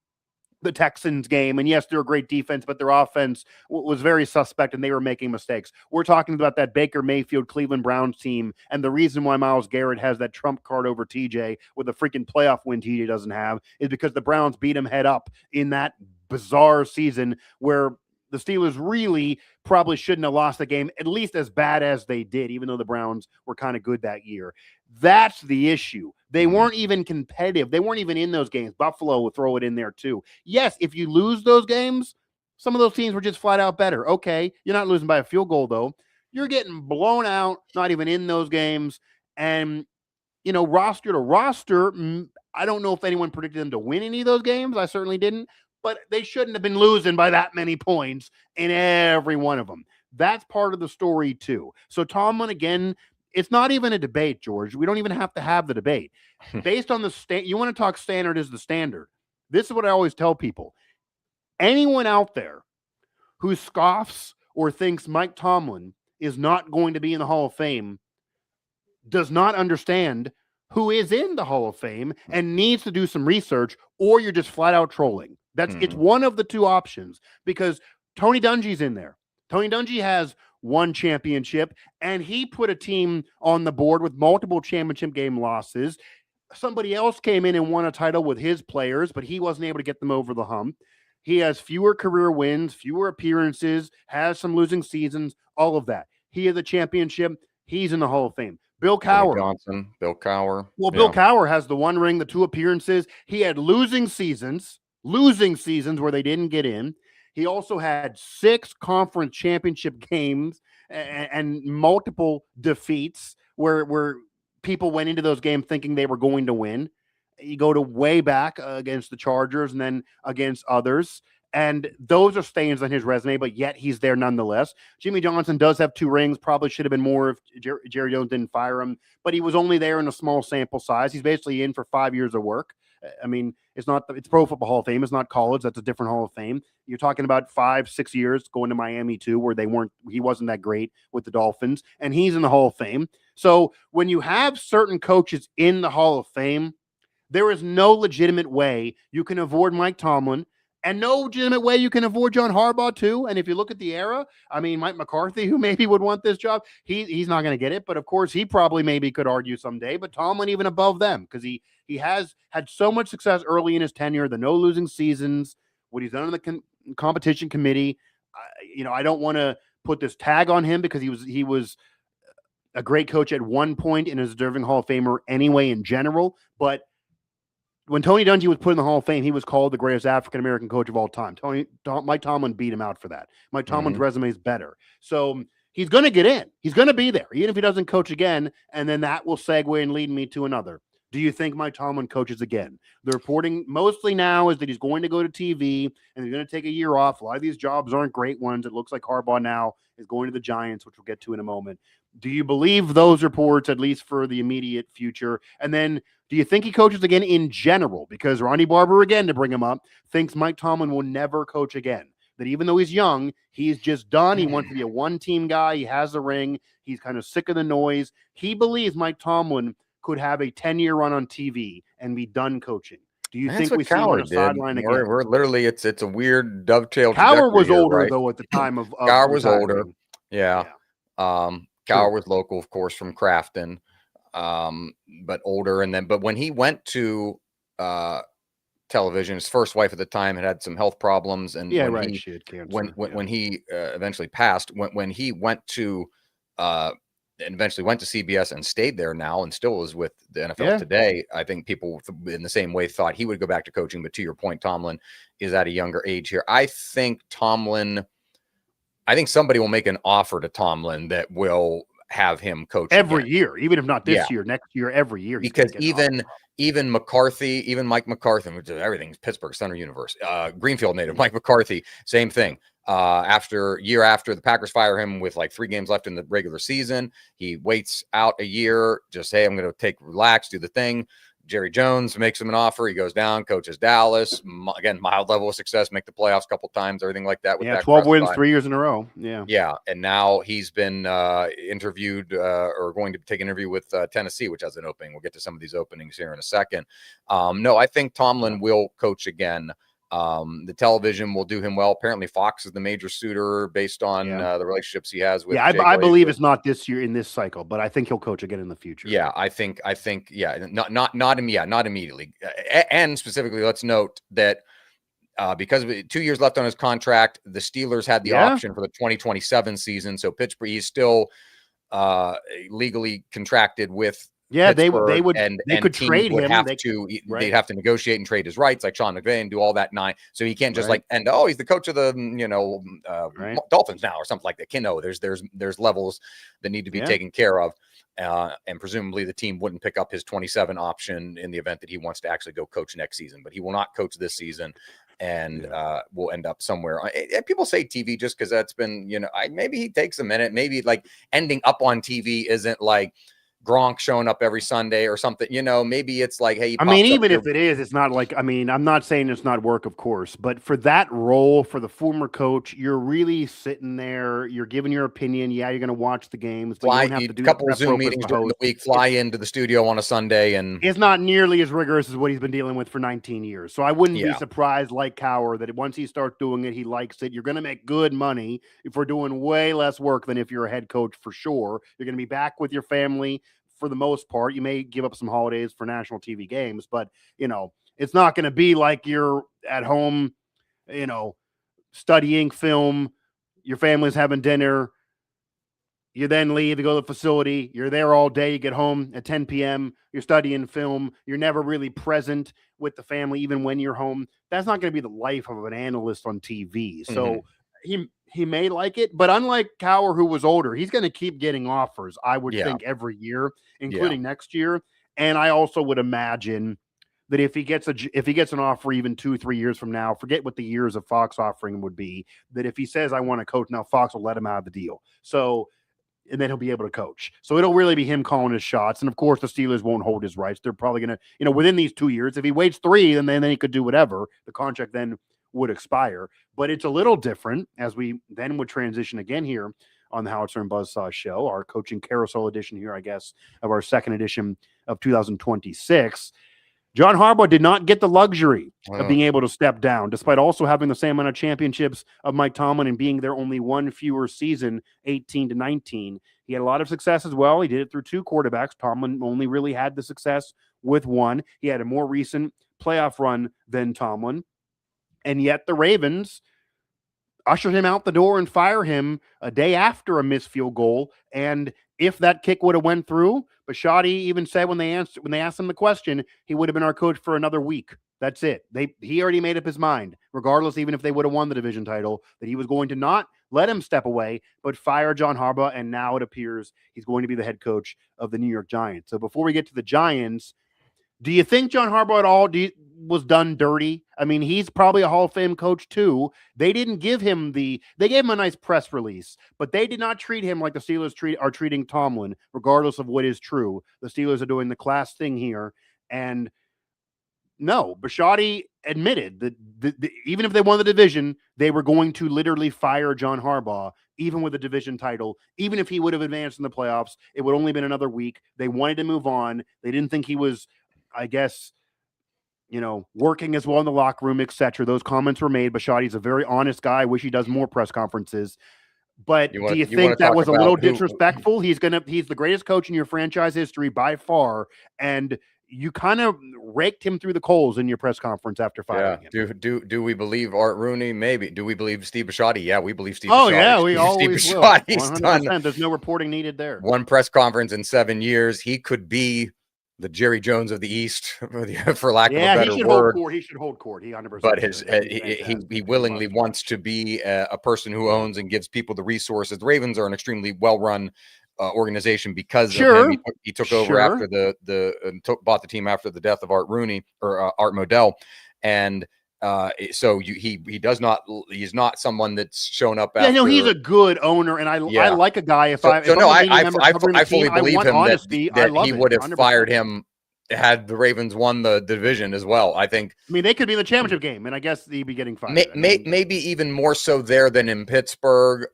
the Texans game, and yes, they're a great defense, but their offense was very suspect, and they were making mistakes. We're talking about that Baker Mayfield Cleveland Browns team, and the reason why Myles Garrett has that trump card over TJ with a freaking playoff win TJ doesn't have is because the Browns beat him head up in that bizarre season where the Steelers really probably shouldn't have lost the game, at least as bad as they did, even though the Browns were kind of good that year. That's the issue. They weren't even competitive. They weren't even in those games. Buffalo will throw it in there too. Yes, if you lose those games, some of those teams were just flat out better. Okay, you're not losing by a field goal, though. You're getting blown out, not even in those games. And, roster to roster, I don't know if anyone predicted them to win any of those games. I certainly didn't. But they shouldn't have been losing by that many points in every one of them. That's part of the story, too. So Tomlin, again, it's not even a debate, George. We don't even have to have the debate. Based on the you want to talk standard is the standard. This is what I always tell people. Anyone out there who scoffs or thinks Mike Tomlin is not going to be in the Hall of Fame does not understand who is in the Hall of Fame and needs to do some research, or you're just flat out trolling. It's one of the two options, because Tony Dungy's in there. Tony Dungy has 1 championship, and he put a team on the board with multiple championship game losses. Somebody else came in and won a title with his players, but he wasn't able to get them over the hump. He has fewer career wins, fewer appearances, has some losing seasons, all of that. He has a championship. He's in the Hall of Fame. Bill Cowher. Bill Cowher. Well, Bill Cowher has the 1 ring, the 2 appearances. He had losing seasons where they didn't get in. He also had 6 conference championship games and multiple defeats where people went into those games thinking they were going to win. You go to way back against the Chargers and then against others. And those are stains on his resume, but yet he's there nonetheless. Jimmy Johnson does have 2 rings, probably should have been more if Jerry Jones didn't fire him, but he was only there in a small sample size. He's basically in for 5 years of work. I mean, it's Pro Football Hall of Fame. It's not college. That's a different Hall of Fame. You're talking about 5-6 years going to Miami too, where he wasn't that great with the Dolphins, and he's in the Hall of Fame. So when you have certain coaches in the Hall of Fame, there is no legitimate way you can avoid Mike Tomlin, and no legitimate way you can avoid John Harbaugh too. And if you look at the era, I mean, Mike McCarthy, who maybe would want this job, he's not going to get it. But of course, he probably maybe could argue someday. But Tomlin even above them, because he has had so much success early in his tenure, the no losing seasons, what he's done in the competition committee. I don't want to put this tag on him because he was a great coach at one point and is a deserving Hall of Famer anyway in general. But when Tony Dungy was put in the Hall of Fame, he was called the greatest African-American coach of all time. Mike Tomlin beat him out for that. Mike Tomlin's resume is better. So he's going to get in. He's going to be there, even if he doesn't coach again. And then that will segue and lead me to another. Do you think Mike Tomlin coaches again? The reporting mostly now is that he's going to go to TV and he's going to take a year off. A lot of these jobs aren't great ones. It looks like Harbaugh now is going to the Giants, which we'll get to in a moment. Do you believe those reports, at least for the immediate future? And then do you think he coaches again in general? Because Ronnie Barber, again, to bring him up, thinks Mike Tomlin will never coach again. That even though he's young, he's just done. He wants to be a one-team guy. He has a ring. He's kind of sick of the noise. He believes Mike Tomlin could have a 10-year run on TV and be done coaching. Do you think we see him on the sideline again? We're literally, it's a weird dovetail. Cowher was older, though, at the time of Cowher was older. Yeah. Cowher was local, of course, from Crafton, but older. But when he went to television, his first wife at the time had some health problems, and she had cancer. When he eventually passed, when he went to and eventually went to CBS and stayed there now and still is with the NFL today, I think people in the same way thought he would go back to coaching. But to your point, Tomlin is at a younger age here. I think somebody will make an offer to Tomlin that will have him coach every again. year, even if not this year, next year, every year. Because even McCarthy, even Mike McCarthy, which is everything's Pittsburgh Center Universe, Greenfield native, Mike McCarthy, same thing. After the Packers fire him with like 3 games left in the regular season, he waits out a year, just, hey, I'm going to relax, do the thing. Jerry Jones makes him an offer. He goes down, coaches Dallas. Again, mild level of success, make the playoffs a couple times, everything like that. With 12 wins, 3 years in a row. Yeah. And now he's been interviewed or going to take an interview with Tennessee, which has an opening. We'll get to some of these openings here in a second. No, I think Tomlin will coach again. The television will do him well. Apparently Fox is the major suitor based on the relationships he has with. I believe it's not this year in this cycle, but I think he'll coach again in the future. I think not immediately. And specifically, let's note that because of 2 years left on his contract, the Steelers had the option for the 2027 season. So Pittsburgh, he's still legally contracted with. Yeah, Pittsburgh, they could trade him. They'd have to negotiate and trade his rights, like Sean McVay, and do all that. So he can't just he's the coach of the Dolphins now or something like that. No, there's levels that need to be taken care of, and presumably the team wouldn't pick up his 27 option in the event that he wants to actually go coach next season. But he will not coach this season, and will end up somewhere. People say TV just because that's been maybe he takes a minute. Maybe like ending up on TV isn't like Gronk showing up every Sunday or something, maybe it's like, hey, even if it is, it's not like, I'm not saying it's not work, of course, but for that role, for the former coach, you're really sitting there, you're giving your opinion. Yeah, you're going to watch the games, but you don't have to do a couple of Zoom meetings during the week, fly into the studio on a Sunday. And it's not nearly as rigorous as what he's been dealing with for 19 years. So I wouldn't be surprised, like Cowher, that once he starts doing it, he likes it. You're going to make good money if we're doing way less work than if you're a head coach, for sure. You're going to be back with your family. For the most part, you may give up some holidays for national TV games, but it's not going to be like you're at home, studying film, your family's having dinner, you then leave to go to the facility, you're there all day, you get home at 10 p.m., you're studying film, you're never really present with the family, even when you're home. That's not going to be the life of an analyst on TV. So he may like it, but unlike Cowher, who was older, he's going to keep getting offers, I would think, every year, including next year. And I also would imagine that if he gets an offer even 2-3 years from now, forget what the years of Fox offering would be, that if he says, I want to coach now, Fox will let him out of the deal. So, and then he'll be able to coach. So it'll really be him calling his shots. And of course, the Steelers won't hold his rights. They're probably going to, within these 2 years, if he waits 3, then he could do whatever. The contract then would expire, but it's a little different as we then would transition again here on the Howitzer and Buzz-saw Show, our coaching carousel edition here, I guess, of our second edition of 2026. John Harbaugh did not get the luxury of being able to step down, despite also having the same amount of championships of Mike Tomlin and being there only one fewer season, 18-19. He had a lot of success as well. He did it through 2 quarterbacks. Tomlin only really had the success with 1. He had a more recent playoff run than Tomlin. And yet the Ravens ushered him out the door and fire him a day after a missed field goal. And if that kick would have went through, Bisciotti even said when they asked him the question, he would have been our coach for another week. That's it. He already made up his mind, regardless, even if they would have won the division title, that he was going to not let him step away, but fire John Harbaugh. And now it appears he's going to be the head coach of the New York Giants. So before we get to the Giants, do you think John Harbaugh at all was done dirty? I mean, he's probably a Hall of Fame coach too. They didn't give him they gave him a nice press release, but they did not treat him like the Steelers are treating Tomlin, regardless of what is true. The Steelers are doing the class thing here. And no, Bisciotti admitted that even if they won the division, they were going to literally fire John Harbaugh, even with a division title. Even if he would have advanced in the playoffs, it would only have been another week. They wanted to move on. They didn't think he was, I guess, working as well in the locker room, etc. Those comments were made. Bisciotti's a very honest guy. I wish he does more press conferences. But do you think that was a little disrespectful? He's the greatest coach in your franchise history by far, and you kind of raked him through the coals in your press conference after firing him. Do we believe Art Rooney? Maybe. Do we believe Steve Bisciotti? Yeah, we believe Steve. Oh Bisciotti. Yeah, we always Steve will. 100%. There's no reporting needed there. One press conference in 7 years. He could be the Jerry Jones of the East, for lack of a better word. He should hold court. He 100%. But he willingly wants to be a person who owns and gives people the resources. The Ravens are an extremely well-run organization because of him. He took over after bought the team after the death of Art Rooney or Art Modell, and he does not. He's not someone that's shown up. He's a good owner, and I like a guy. I fully believe him that he would have 100%. Fired him had the Ravens won the division as well. I mean, they could be in the championship game, and I guess they'd be getting fired. Maybe even more so there than in Pittsburgh.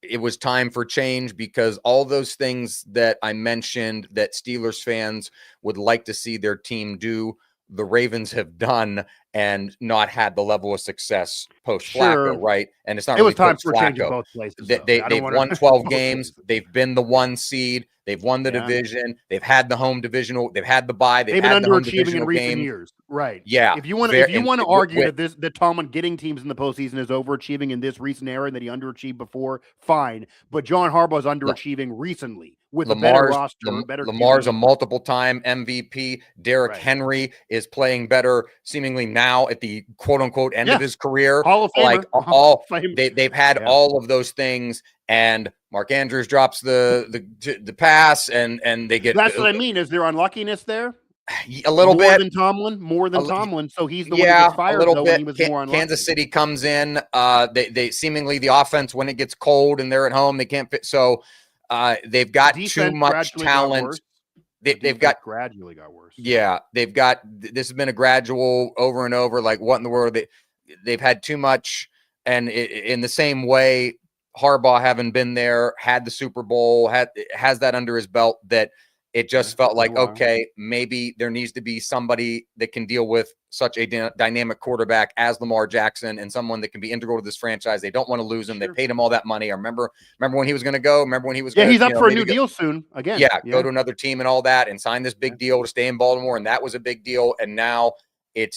It was time for change because all those things that I mentioned that Steelers fans would like to see their team do, the Ravens have done and not had the level of success post Flacco, right? And it's not. It was time for a change in both places. They've won 12 games. They've been the 1 seed. They've won the division. They've had the home divisional. They've had the bye. They've been underachieving in recent years, right? Yeah. If you want to argue that Tomlin getting teams in the postseason is overachieving in this recent era and that he underachieved before, fine. But John Harbaugh's underachieving recently with a better roster, better. Lamar's a multiple-time MVP. Derrick Henry is playing better, seemingly now at the quote-unquote end of his career. Hall of Famer. They've had all of those things. And Mark Andrews drops the pass, and they get. That's what I mean. Is there unluckiness there? A little more bit. More than Tomlin. So he's the one who gets fired. A little bit. When he was more unlucky. Kansas City comes in. They seemingly the offense when it gets cold and they're at home they can't fit. So they've got too much talent. They've got gradually got worse. Yeah, they've got. This has been a gradual over and over. Like what in the world? They've had too much, and in the same way. Harbaugh, having been there, had the Super Bowl, has that under his belt, that it just felt like, okay, maybe there needs to be somebody that can deal with such a dynamic quarterback as Lamar Jackson and someone that can be integral to this franchise. They don't want to lose him. They paid him all that money. I remember when he was going to go. Remember when he was he's up for a new deal soon again. Go to another team and all that and sign this big deal to stay in Baltimore. And that was a big deal. And now they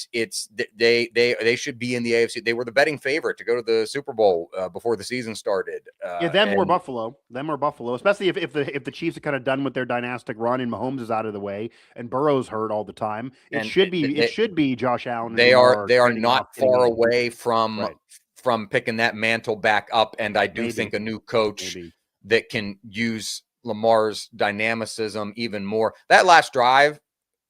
should be in the AFC. They were the betting favorite to go to the Super Bowl before the season started. Them or Buffalo, especially if the Chiefs are kind of done with their dynastic run and Mahomes is out of the way and Burrow's hurt all the time. It should be Josh Allen. They are not far away from picking that mantle back up, and I do think a new coach that can use Lamar's dynamicism even more. That last drive.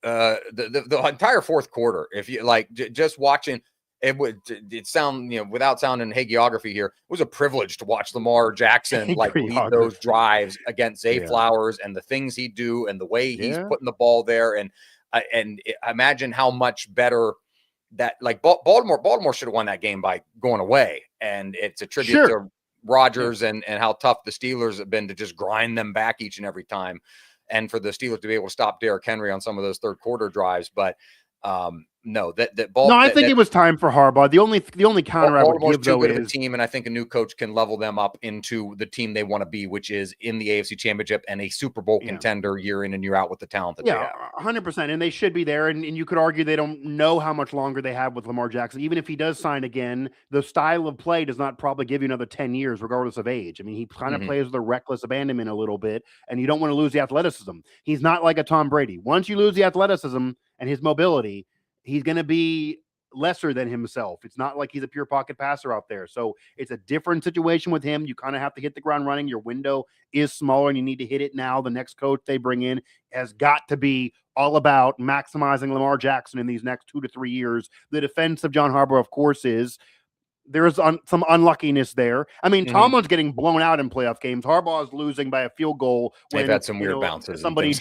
The entire fourth quarter, if you like, just watching it sound, without sounding hagiography here, it was a privilege to watch Lamar Jackson lead those drives against Zay Flowers and the things he do and the way he's putting the ball there. And imagine how much better that Baltimore should have won that game by going away. And it's a tribute to Rodgers and how tough the Steelers have been to just grind them back each and every time. And for the Steelers to be able to stop Derrick Henry on some of those third quarter drives. But No, No, I think it was time for Harbaugh. The only counter I would give, though, is a team, and I think a new coach can level them up into the team they want to be, which is in the AFC Championship and a Super Bowl contender year in and year out with the talent that they have. 100%, and they should be there. And you could argue they don't know how much longer they have with Lamar Jackson. Even if he does sign again, the style of play does not probably give you another 10 years, regardless of age. I mean, he kind of plays with a reckless abandonment a little bit, and you don't want to lose the athleticism. He's not like a Tom Brady. Once you lose the athleticism and his mobility, he's going to be lesser than himself. It's not like he's a pure pocket passer out there. So it's a different situation with him. You kind of have to hit the ground running. Your window is smaller and you need to hit it now. The next coach they bring in has got to be all about maximizing Lamar Jackson in these next 2 to 3 years. The defense of John Harbaugh, of course, is there's some unluckiness there. I mean, Tomlin's getting blown out in playoff games. Harbaugh is losing by a field goal. When, they've had some weird bounces. Somebody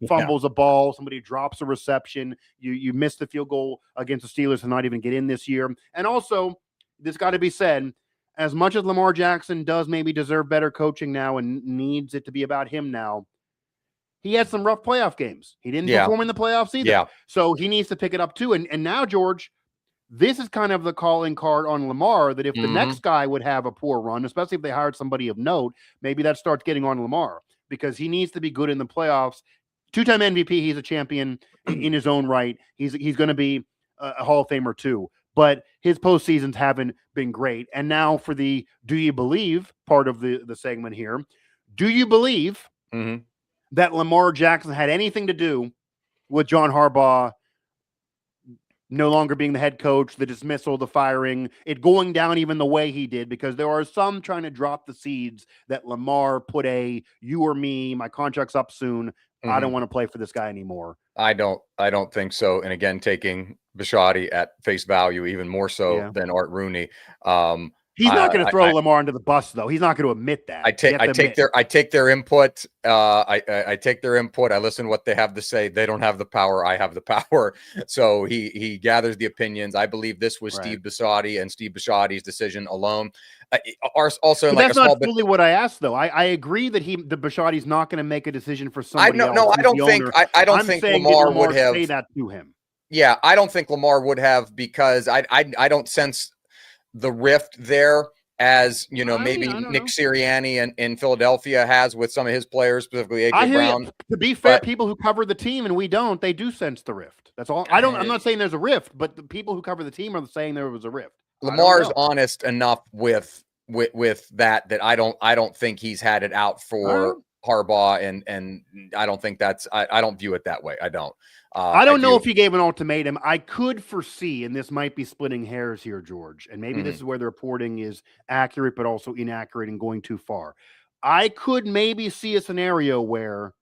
fumbles a ball. Somebody drops a reception. You miss the field goal against the Steelers and not even get in this year. And also, this got to be said, as much as Lamar Jackson does maybe deserve better coaching now and needs it to be about him now, he had some rough playoff games. He didn't perform in the playoffs either. Yeah. So he needs to pick it up too. And now, George, this is kind of the calling card on Lamar that if the next guy would have a poor run, especially if they hired somebody of note, maybe that starts getting on Lamar because he needs to be good in the playoffs. 2-time MVP, he's a champion in his own right. He's going to be a Hall of Famer too, but his postseasons haven't been great. And now for the "Do you believe" part of the segment here, do you believe that Lamar Jackson had anything to do with John Harbaugh no longer being the head coach, the dismissal, the firing, it going down even the way he did? Because there are some trying to drop the seeds that Lamar put you or me, my contract's up soon. I don't want to play for this guy anymore. I don't think so. And again, taking Bisciotti at face value, even more so than Art Rooney. He's not going to throw Lamar under the bus, though. He's not going to admit that. I take their input. I take their input. I listen to what they have to say. They don't have the power. I have the power. So he gathers the opinions. I believe this was Steve Bisciotti and Steve Bisciotti's decision alone. Also, that's not fully what I asked, though. I agree that the Bisciotti's not going to make a decision for somebody else. No, I don't think Lamar would have say that to him. Yeah, I don't think Lamar would have, because I don't sense the rift there as, maybe Nick Sirianni in Philadelphia has with some of his players, specifically A.J. Brown. To be fair, people who cover the team and we don't, they do sense the rift. That's all. I'm not saying there's a rift, but the people who cover the team are saying there was a rift. Lamar's honest enough with that I don't think he's had it out for Harbaugh, and I don't think I don't view it that way. I don't. I don't know if he gave an ultimatum. I could foresee, and this might be splitting hairs here, George, and maybe this is where the reporting is accurate, but also inaccurate and going too far. I could maybe see a scenario where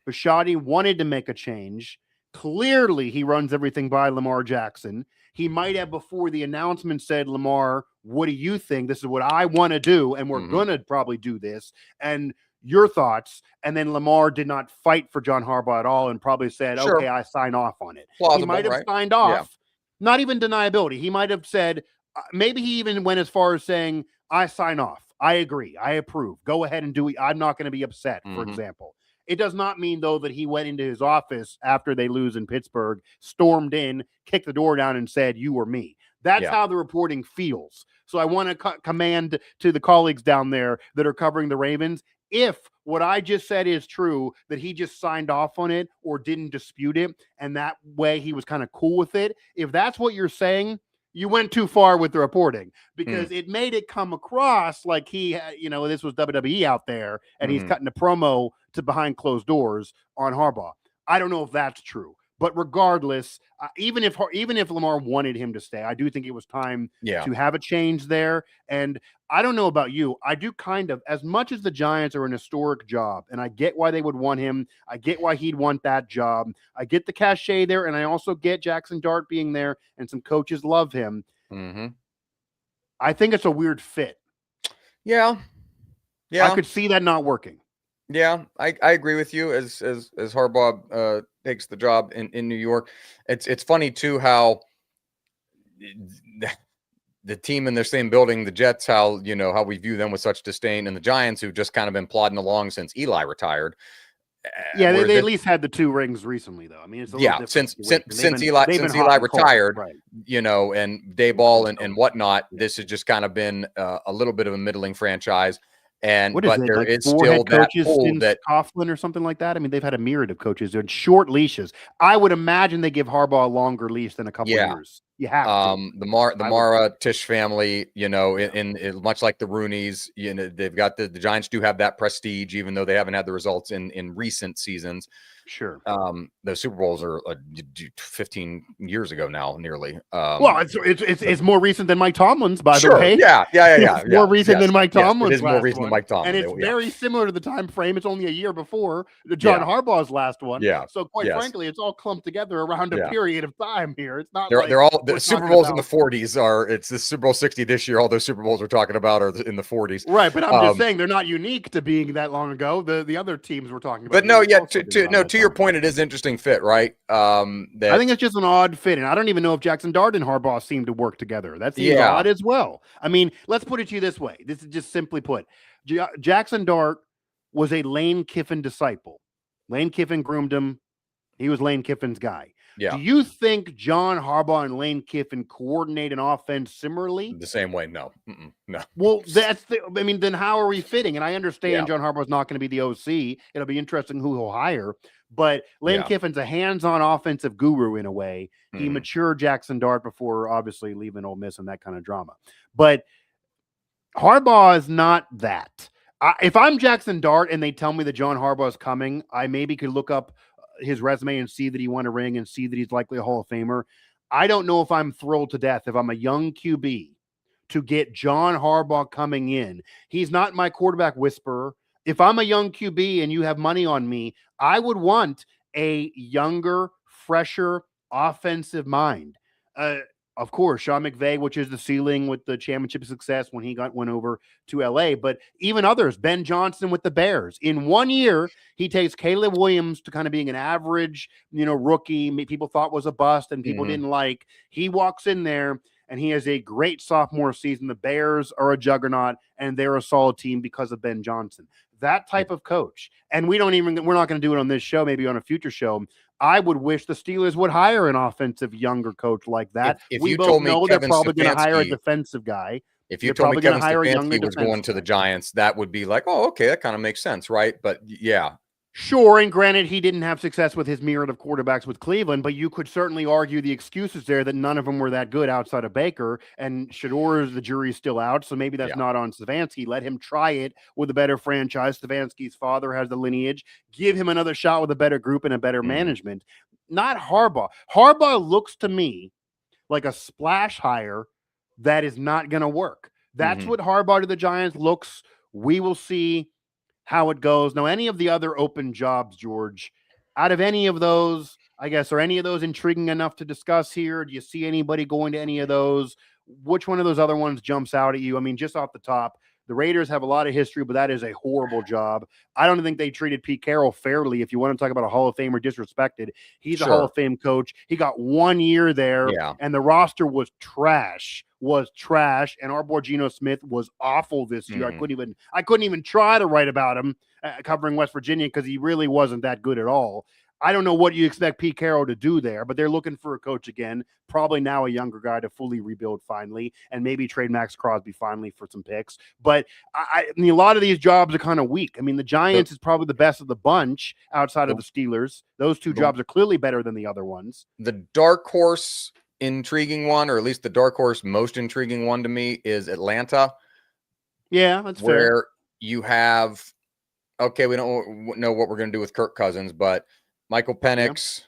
Bisciotti wanted to make a change. Clearly, he runs everything by Lamar Jackson. He might have, before the announcement, said, Lamar, what do you think? This is what I want to do, and we're going to probably do this. And your thoughts. And then Lamar did not fight for John Harbaugh at all and probably said, okay, I sign off on it. Plausible, he might have signed off, not even deniability. He might have said, maybe he even went as far as saying, I sign off. I agree. I approve. Go ahead and do it. I'm not going to be upset, for example. It does not mean, though, that he went into his office after they lose in Pittsburgh, stormed in, kicked the door down and said, you or me. That's how the reporting feels. So I want to command to the colleagues down there that are covering the Ravens, if what I just said is true, that he just signed off on it or didn't dispute it, and that way he was kind of cool with it. If that's what you're saying, you went too far with the reporting, because it made it come across like he, this was WWE out there and he's cutting a promo to behind closed doors on Harbaugh. I don't know if that's true. But regardless, even if Lamar wanted him to stay, I do think it was time to have a change there. And I don't know about you. I do kind of, as much as the Giants are an historic job, and I get why they would want him. I get why he'd want that job. I get the cachet there, and I also get Jackson Dart being there, and some coaches love him. I think it's a weird fit. Yeah. I could see that not working. Yeah, I agree with you. As Harbaugh takes the job in New York, it's funny too how the team in their same building, the Jets, how we view them with such disdain, and the Giants, who've just kind of been plodding along since Eli retired. Yeah, they at least had the 2 rings recently, though. I mean, it's a little different. Since Eli retired, right. And Dayball and whatnot, this has just kind of been a little bit of a middling franchise. But there is still that pool that Coughlin or something like that. I mean, they've had a myriad of coaches in short leashes. I would imagine they give Harbaugh a longer leash than a couple of years. You have to. The Mara Tisch family, in much like the Rooneys, they've got the Giants do have that prestige, even though they haven't had the results in recent seasons. Sure. The Super Bowls are 15 years ago now, nearly. Well, it's more recent than Mike Tomlin's, by the way. Yeah. It's more recent than Mike Tomlin's. It is more recent than Mike Tomlin, and it's very similar to the time frame. It's only a year before John Harbaugh's last one. Yeah. So quite frankly, it's all clumped together around a period of time here. It's not. They're all the Super Bowls in the 40s are. It's the Super Bowl 60 this year. All those Super Bowls we're talking about are in the 40s. Right, but I'm just saying they're not unique to being that long ago. The other teams we're talking about. But no, to your point, it is interesting fit, right? I think it's just an odd fit, and I don't even know if Jackson Dart and Harbaugh seem to work together. That seems odd as well. I mean, let's put it to you this way. This is just simply put. Jackson Dart was a Lane Kiffin disciple. Lane Kiffin groomed him. He was Lane Kiffin's guy. Yeah. Do you think John Harbaugh and Lane Kiffin coordinate an offense similarly? The same way? No. No. Well, then how are we fitting? And I understand John Harbaugh's not going to be the OC. It'll be interesting who he'll hire. But Lane Kiffin's a hands-on offensive guru in a way. He matured Jackson Dart before obviously leaving Ole Miss and that kind of drama. But Harbaugh is not that. If I'm Jackson Dart and they tell me that John Harbaugh is coming, I maybe could look up his resume and see that he won a ring and see that he's likely a Hall of Famer. I don't know if I'm thrilled to death if I'm a young QB to get John Harbaugh coming in. He's not my quarterback whisperer. If I'm a young QB and you have money on me, I would want a younger, fresher offensive mind. Of course, Sean McVay, which is the ceiling with the championship success when he went over to LA, but even others, Ben Johnson with the Bears. In 1 year, he takes Caleb Williams to kind of being an average, rookie people thought was a bust and people didn't like. He walks in there and he has a great sophomore season. The Bears are a juggernaut and they're a solid team because of Ben Johnson. That type of coach. And we're not going to do it on this show, maybe on a future show. I would wish the Steelers would hire an offensive younger coach like that. If we you both told me know Kevin they're probably going to hire a Stefanski- defensive guy. If you told me Kevin Stefanski was going to the Giants, that would be like, oh, okay, that kind of makes sense, right? But yeah. Sure, and granted, he didn't have success with his myriad of quarterbacks with Cleveland, but you could certainly argue the excuses there that none of them were that good outside of Baker, and Shador's the jury's still out, so maybe that's not on Stefanski. Let him try it with a better franchise. Stefanski's father has the lineage. Give him another shot with a better group and a better management. Not Harbaugh. Harbaugh looks to me like a splash hire that is not going to work. That's what Harbaugh to the Giants looks. We will see how it goes. Now, any of the other open jobs, George, out of any of those, I guess, are any of those intriguing enough to discuss here? Do you see anybody going to any of those? Which one of those other ones jumps out at you? I mean, just off the top, the Raiders have a lot of history, but that is a horrible job. I don't think they treated Pete Carroll fairly. If you want to talk about a Hall of Famer disrespected, he's a Hall of Fame coach. He got 1 year there, and the roster was trash. And our Geno Smith was awful this year. I couldn't even try to write about him covering West Virginia because he really wasn't that good at all. I don't know what you expect Pete Carroll to do there, but they're looking for a coach again, probably now a younger guy to fully rebuild finally, and maybe trade Max Crosby finally for some picks. But I mean, a lot of these jobs are kind of weak. I mean, the Giants is probably the best of the bunch outside of the Steelers. Those two jobs are clearly better than the other ones. The dark horse intriguing one, or at least the dark horse most intriguing one to me, is Atlanta. Yeah, that's fair. Where you have, we don't know what we're going to do with Kirk Cousins, but Michael Penix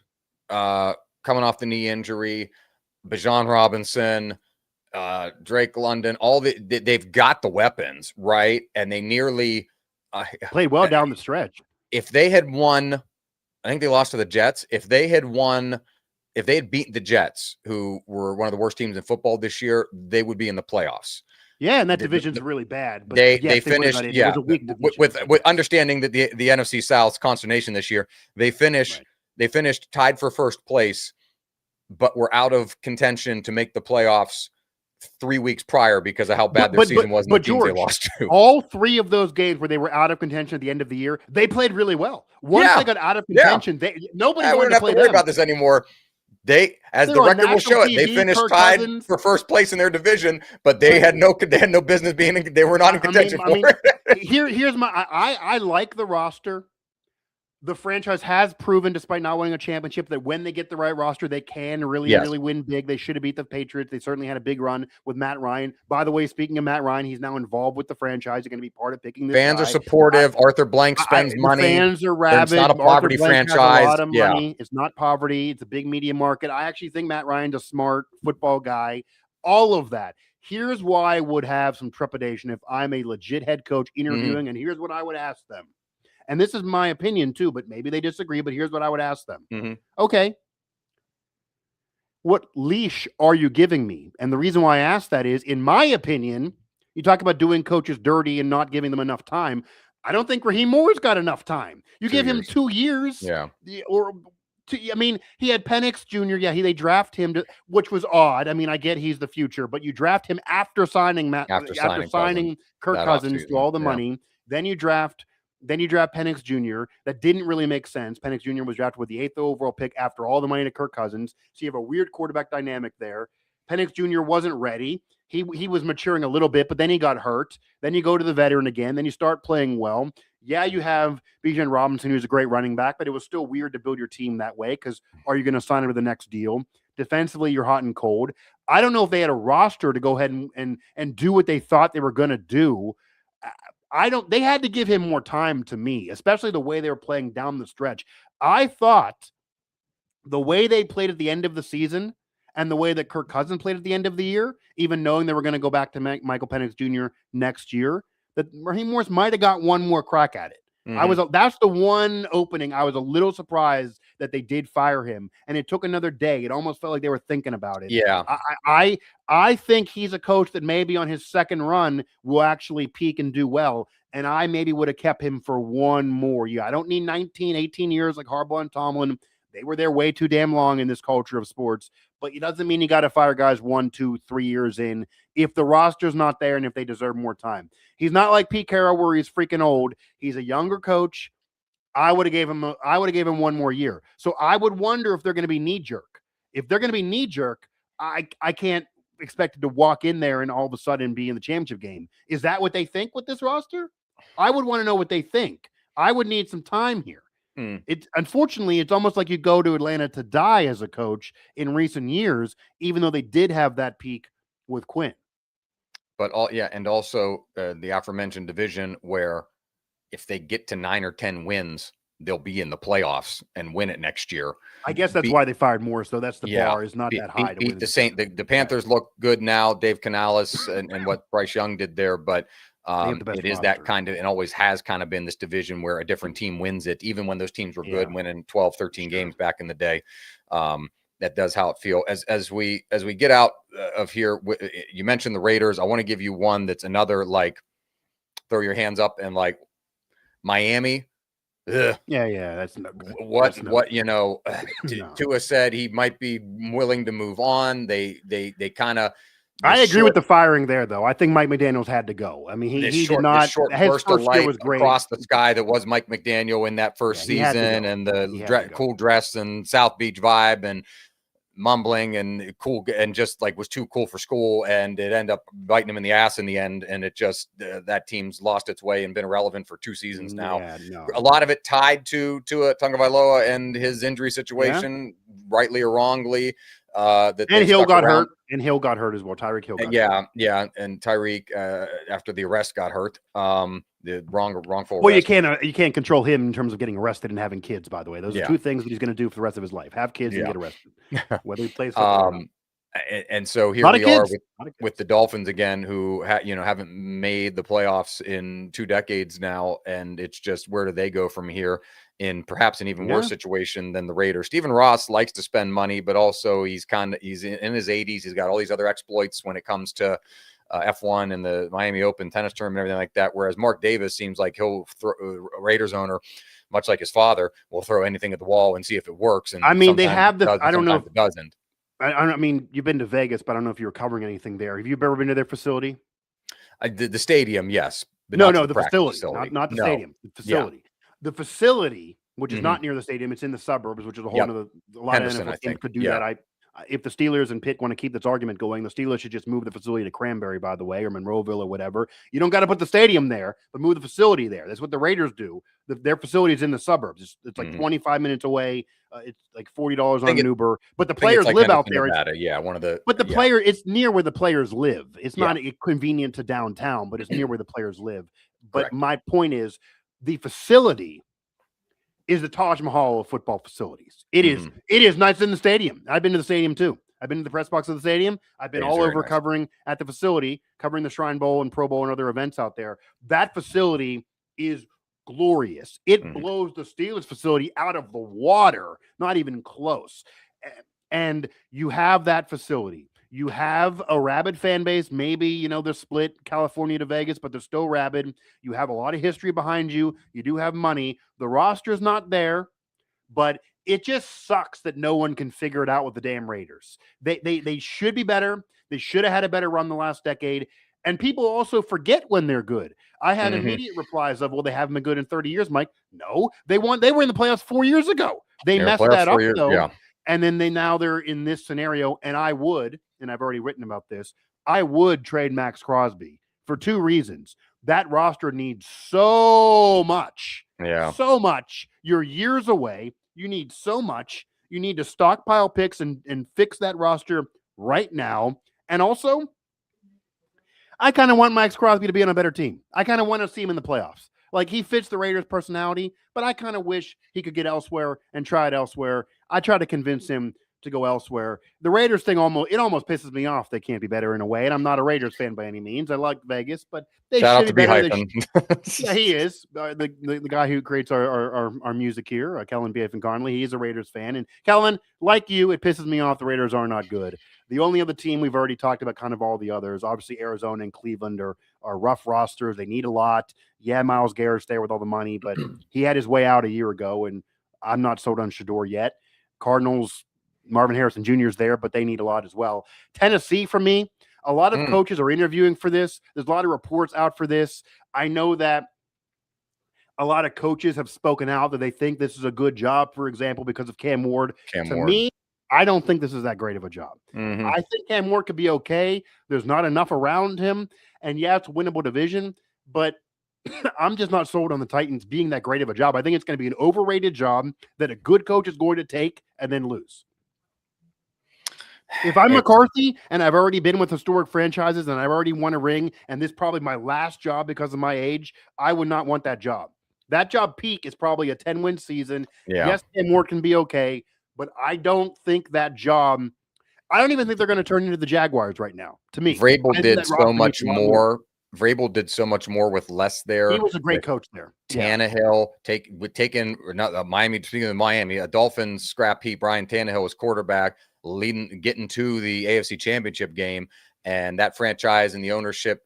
coming off the knee injury, Bijan Robinson, Drake London, they've got the weapons, right? And they nearly played well down the stretch. If they had won, I think they lost to the Jets. If they had beaten the Jets, who were one of the worst teams in football this year, they would be in the playoffs. Yeah, and that division's really bad. But they finished, with understanding that the NFC South's consternation this year, they finished tied for first place, but were out of contention to make the playoffs 3 weeks prior because of how bad their season was and the teams they lost to. All 3 of those games where they were out of contention at the end of the year, they played really well. Once they got out of contention, nobody wanted to play worry about this anymore. They, as the record will show it, they finished tied for first place in their division, but they had no business being. They were not in contention for it. Here's my. I like the roster. The franchise has proven, despite not winning a championship, that when they get the right roster, they can really win big. They should have beat the Patriots. They certainly had a big run with Matt Ryan. By the way, speaking of Matt Ryan, he's now involved with the franchise. He's going to be part of picking this Fans guy. are supportive. Arthur Blank spends money. Fans are rabid. It's not a poverty franchise. Has a lot of money. It's not poverty. It's a big media market. I actually think Matt Ryan's a smart football guy. All of that. Here's why I would have some trepidation if I'm a legit head coach interviewing, and here's what I would ask them. And this is my opinion too, but maybe they disagree, but here's what I would ask them. Okay. What leash are you giving me? And the reason why I ask that is, in my opinion, you talk about doing coaches dirty and not giving them enough time. I don't think Raheem Moore's got enough time. You give him 2 years. I mean, he had Penix Jr. Yeah, they draft him, which was odd. I mean, I get he's the future, but you draft him after signing Kirk Cousins to all the money. Then you draft Penix Jr. That didn't really make sense. Penix Jr. was drafted with the 8th overall pick after all the money to Kirk Cousins. So you have a weird quarterback dynamic there. Penix Jr. wasn't ready. He was maturing a little bit, but then he got hurt. Then you go to the veteran again. Then you start playing well. Yeah, you have Bijan Robinson, who's a great running back, but it was still weird to build your team that way because are you going to sign him to the next deal? Defensively, you're hot and cold. I don't know if they had a roster to go ahead and do what they thought they were going to do. They had to give him more time to me, especially the way they were playing down the stretch. I thought the way they played at the end of the season and the way that Kirk Cousins played at the end of the year, even knowing they were going to go back to Michael Penix Jr. next year, that Raheem Morris might have got one more crack at it. That's the one opening. I was a little surprised that they did fire him, and it took another day. It almost felt like they were thinking about it. Yeah. I think he's a coach that maybe on his second run will actually peak and do well. And I maybe would have kept him for one more year. I don't need 19, 18 years like Harbaugh and Tomlin. They were there way too damn long in this culture of sports. But it doesn't mean you got to fire guys 1, 2, 3 years in if the roster's not there and if they deserve more time. He's not like Pete Carroll where he's freaking old. He's a younger coach. I would have gave him one more year. So I would wonder if they're going to be knee jerk. If they're going to be knee jerk, I can't expect it to walk in there and all of a sudden be in the championship game. Is that what they think with this roster? I would want to know what they think. I would need some time here. Unfortunately, it's almost like you go to Atlanta to die as a coach in recent years, even though they did have that peak with Quinn. But also the aforementioned division where if they get to 9 or 10 wins, they'll be in the playoffs and win it next year. I guess that's why they fired Morris, though. That's the bar is not that high. Beat the Saints. The Panthers look good now. Dave Canales and what Bryce Young did there, but it is that kind of, and always has kind of been this division where a different team wins it, even when those teams were good, winning 12, 13 games back in the day. That does how it feel. As we get out of here, you mentioned the Raiders. I want to give you one that's another, like, throw your hands up and like Miami. Ugh. Yeah. That's no good. Tua said he might be willing to move on. They kind of. I agree with the firing there, though. I think Mike McDaniels had to go. I mean, he did not. His first year was great. Across the sky that was Mike McDaniel in that first season, and the cool dress and South Beach vibe and mumbling and cool and just like was too cool for school, and it ended up biting him in the ass in the end. And it just that team's lost its way and been irrelevant for 2 seasons now. A lot of it tied to Tagovailoa and his injury situation, rightly or wrongly. And Hill got hurt. And Hill got hurt as well. Tyreek Hill got hurt. And Tyreek after the arrest got hurt. The wrongful. Well, arrest. You can't control him in terms of getting arrested and having kids. By the way, those are 2 things that he's going to do for the rest of his life: have kids and get arrested, whether he plays football. Or not. And so here we are with the Dolphins again, who haven't made the playoffs in 2 decades now, and it's just where do they go from here? In perhaps an even worse situation than the Raiders. Stephen Ross likes to spend money, but also he's in his 80s. He's got all these other exploits when it comes to F1 and the Miami Open tennis tournament and everything like that. Whereas Mark Davis seems like he'll throw a Raiders owner, much like his father, will throw anything at the wall and see if it works. And I mean, they have the. I don't know if it doesn't. I mean, you've been to Vegas, but I don't know if you were covering anything there. Have you ever been to their facility? The stadium, yes, but No, not to no, the the practice facility, facility. not the No. stadium, the Yeah. facility. The facility, which is Mhm. not near the stadium, it's in the suburbs, which is a whole Yep. nother. A lot Henderson, of I NFL teams think. could do Yeah. that. If the Steelers and Pitt want to keep this argument going, the Steelers should just move the facility to Cranberry, by the way, or Monroeville or whatever. You don't got to put the stadium there, but move the facility there. That's what the Raiders do. Their facility is in the suburbs. It's like 25 minutes away. It's like $40 on an Uber, but the I think it's players like live out Henderson, there. Nevada. Yeah, one of the. But the yeah. player, it's near where the players live. It's Yeah. not convenient to downtown, but it's near where the players live. But Correct. my point is, the facility is the Taj Mahal of football facilities. It is. It is nice in the stadium. I've been to the stadium too. I've been to the press box of the stadium. I've been all over covering at the facility, covering the Shrine Bowl and Pro Bowl and other events out there. That facility is glorious. It blows the Steelers facility out of the water, not even close. And you have that facility. You have a rabid fan base. Maybe, they're split California to Vegas, but they're still rabid. You have a lot of history behind you. You do have money. The roster's not there, but it just sucks that no one can figure it out with the damn Raiders. They should be better. They should have had a better run the last decade. And people also forget when they're good. I had immediate replies of, well, they haven't been good in 30 years, Mike. No, they were in the playoffs 4 years ago. They messed that up, though. Yeah. And then they're in this scenario. And I've already written about this, I would trade Max Crosby for two reasons. That roster needs so much. Yeah. So much. You're years away. You need so much. You need to stockpile picks and fix that roster right now. And also, I kind of want Max Crosby to be on a better team. I kind of want to see him in the playoffs. Like, he fits the Raiders' personality, but I kind of wish he could get elsewhere and try it elsewhere. I try to convince him to go elsewhere. The Raiders thing almost pisses me off. They can't be better in a way, and I'm not a Raiders fan by any means. I like Vegas, but they shout out should to be better. Yeah, he is the guy who creates our music here, Kellen Biafin Conley. He is a Raiders fan, and Kellen, like you, it pisses me off. The Raiders are not good. The only other team we've already talked about, kind of all the others, obviously Arizona and Cleveland are rough rosters. They need a lot. Yeah, Myles Garrett's there with all the money, but he had his way out a year ago, and I'm not sold on Shador yet. Cardinals, Marvin Harrison Jr. is there, but they need a lot as well. Tennessee, for me, a lot of coaches are interviewing for this. There's a lot of reports out for this. I know that a lot of coaches have spoken out that they think this is a good job, for example, because of Cam Ward. To me, I don't think this is that great of a job. I think Cam Ward could be okay. There's not enough around him. And yeah, it's a winnable division, but I'm just not sold on the Titans being that great of a job. I think it's going to be an overrated job that a good coach is going to take and then lose. If I'm McCarthy and I've already been with historic franchises and I've already won a ring and this is probably my last job because of my age, I would not want that job. That job peak is probably a 10-win season. Yeah. Yes, Cam Ward can be okay, but I don't think that job – I don't even think they're going to turn into the Jaguars right now, to me. Vrabel did so much more. Vrabel did so much more with less there. He was a great coach there. Tannehill, speaking of Miami, a Dolphins scrap heap. Ryan Tannehill was quarterback, getting to the AFC Championship game, and that franchise and the ownership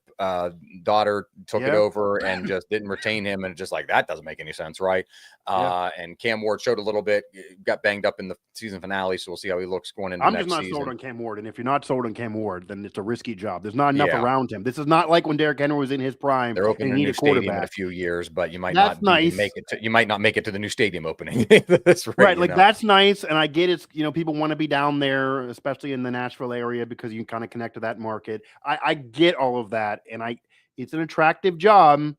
daughter took it over and just didn't retain him, and just like, that doesn't make any sense, right? And Cam Ward showed a little bit, got banged up in the season finale, so we'll see how he looks going into next season. I'm just not sold on Cam Ward, and if you're not sold on Cam Ward, then it's a risky job. There's not enough around him. This is not like when Derrick Henry was in his prime. They're opening a new stadium in a few years, but you might not make it. You might not make it to the new stadium opening. That's right. That's nice, and I get it's people want to be down there, especially in the Nashville area, because you can kind of connect to that market. I get all of that, and it's an attractive job.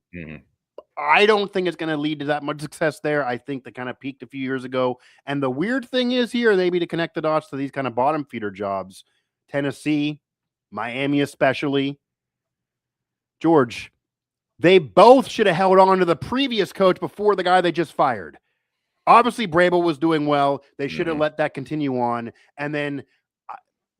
I don't think it's going to lead to that much success there. I think they kind of peaked a few years ago. And the weird thing is here, maybe to connect the dots to these kind of bottom feeder jobs, Tennessee, Miami especially, George, they both should have held on to the previous coach before the guy they just fired. Obviously, Vrabel was doing well. They should have let that continue on. And then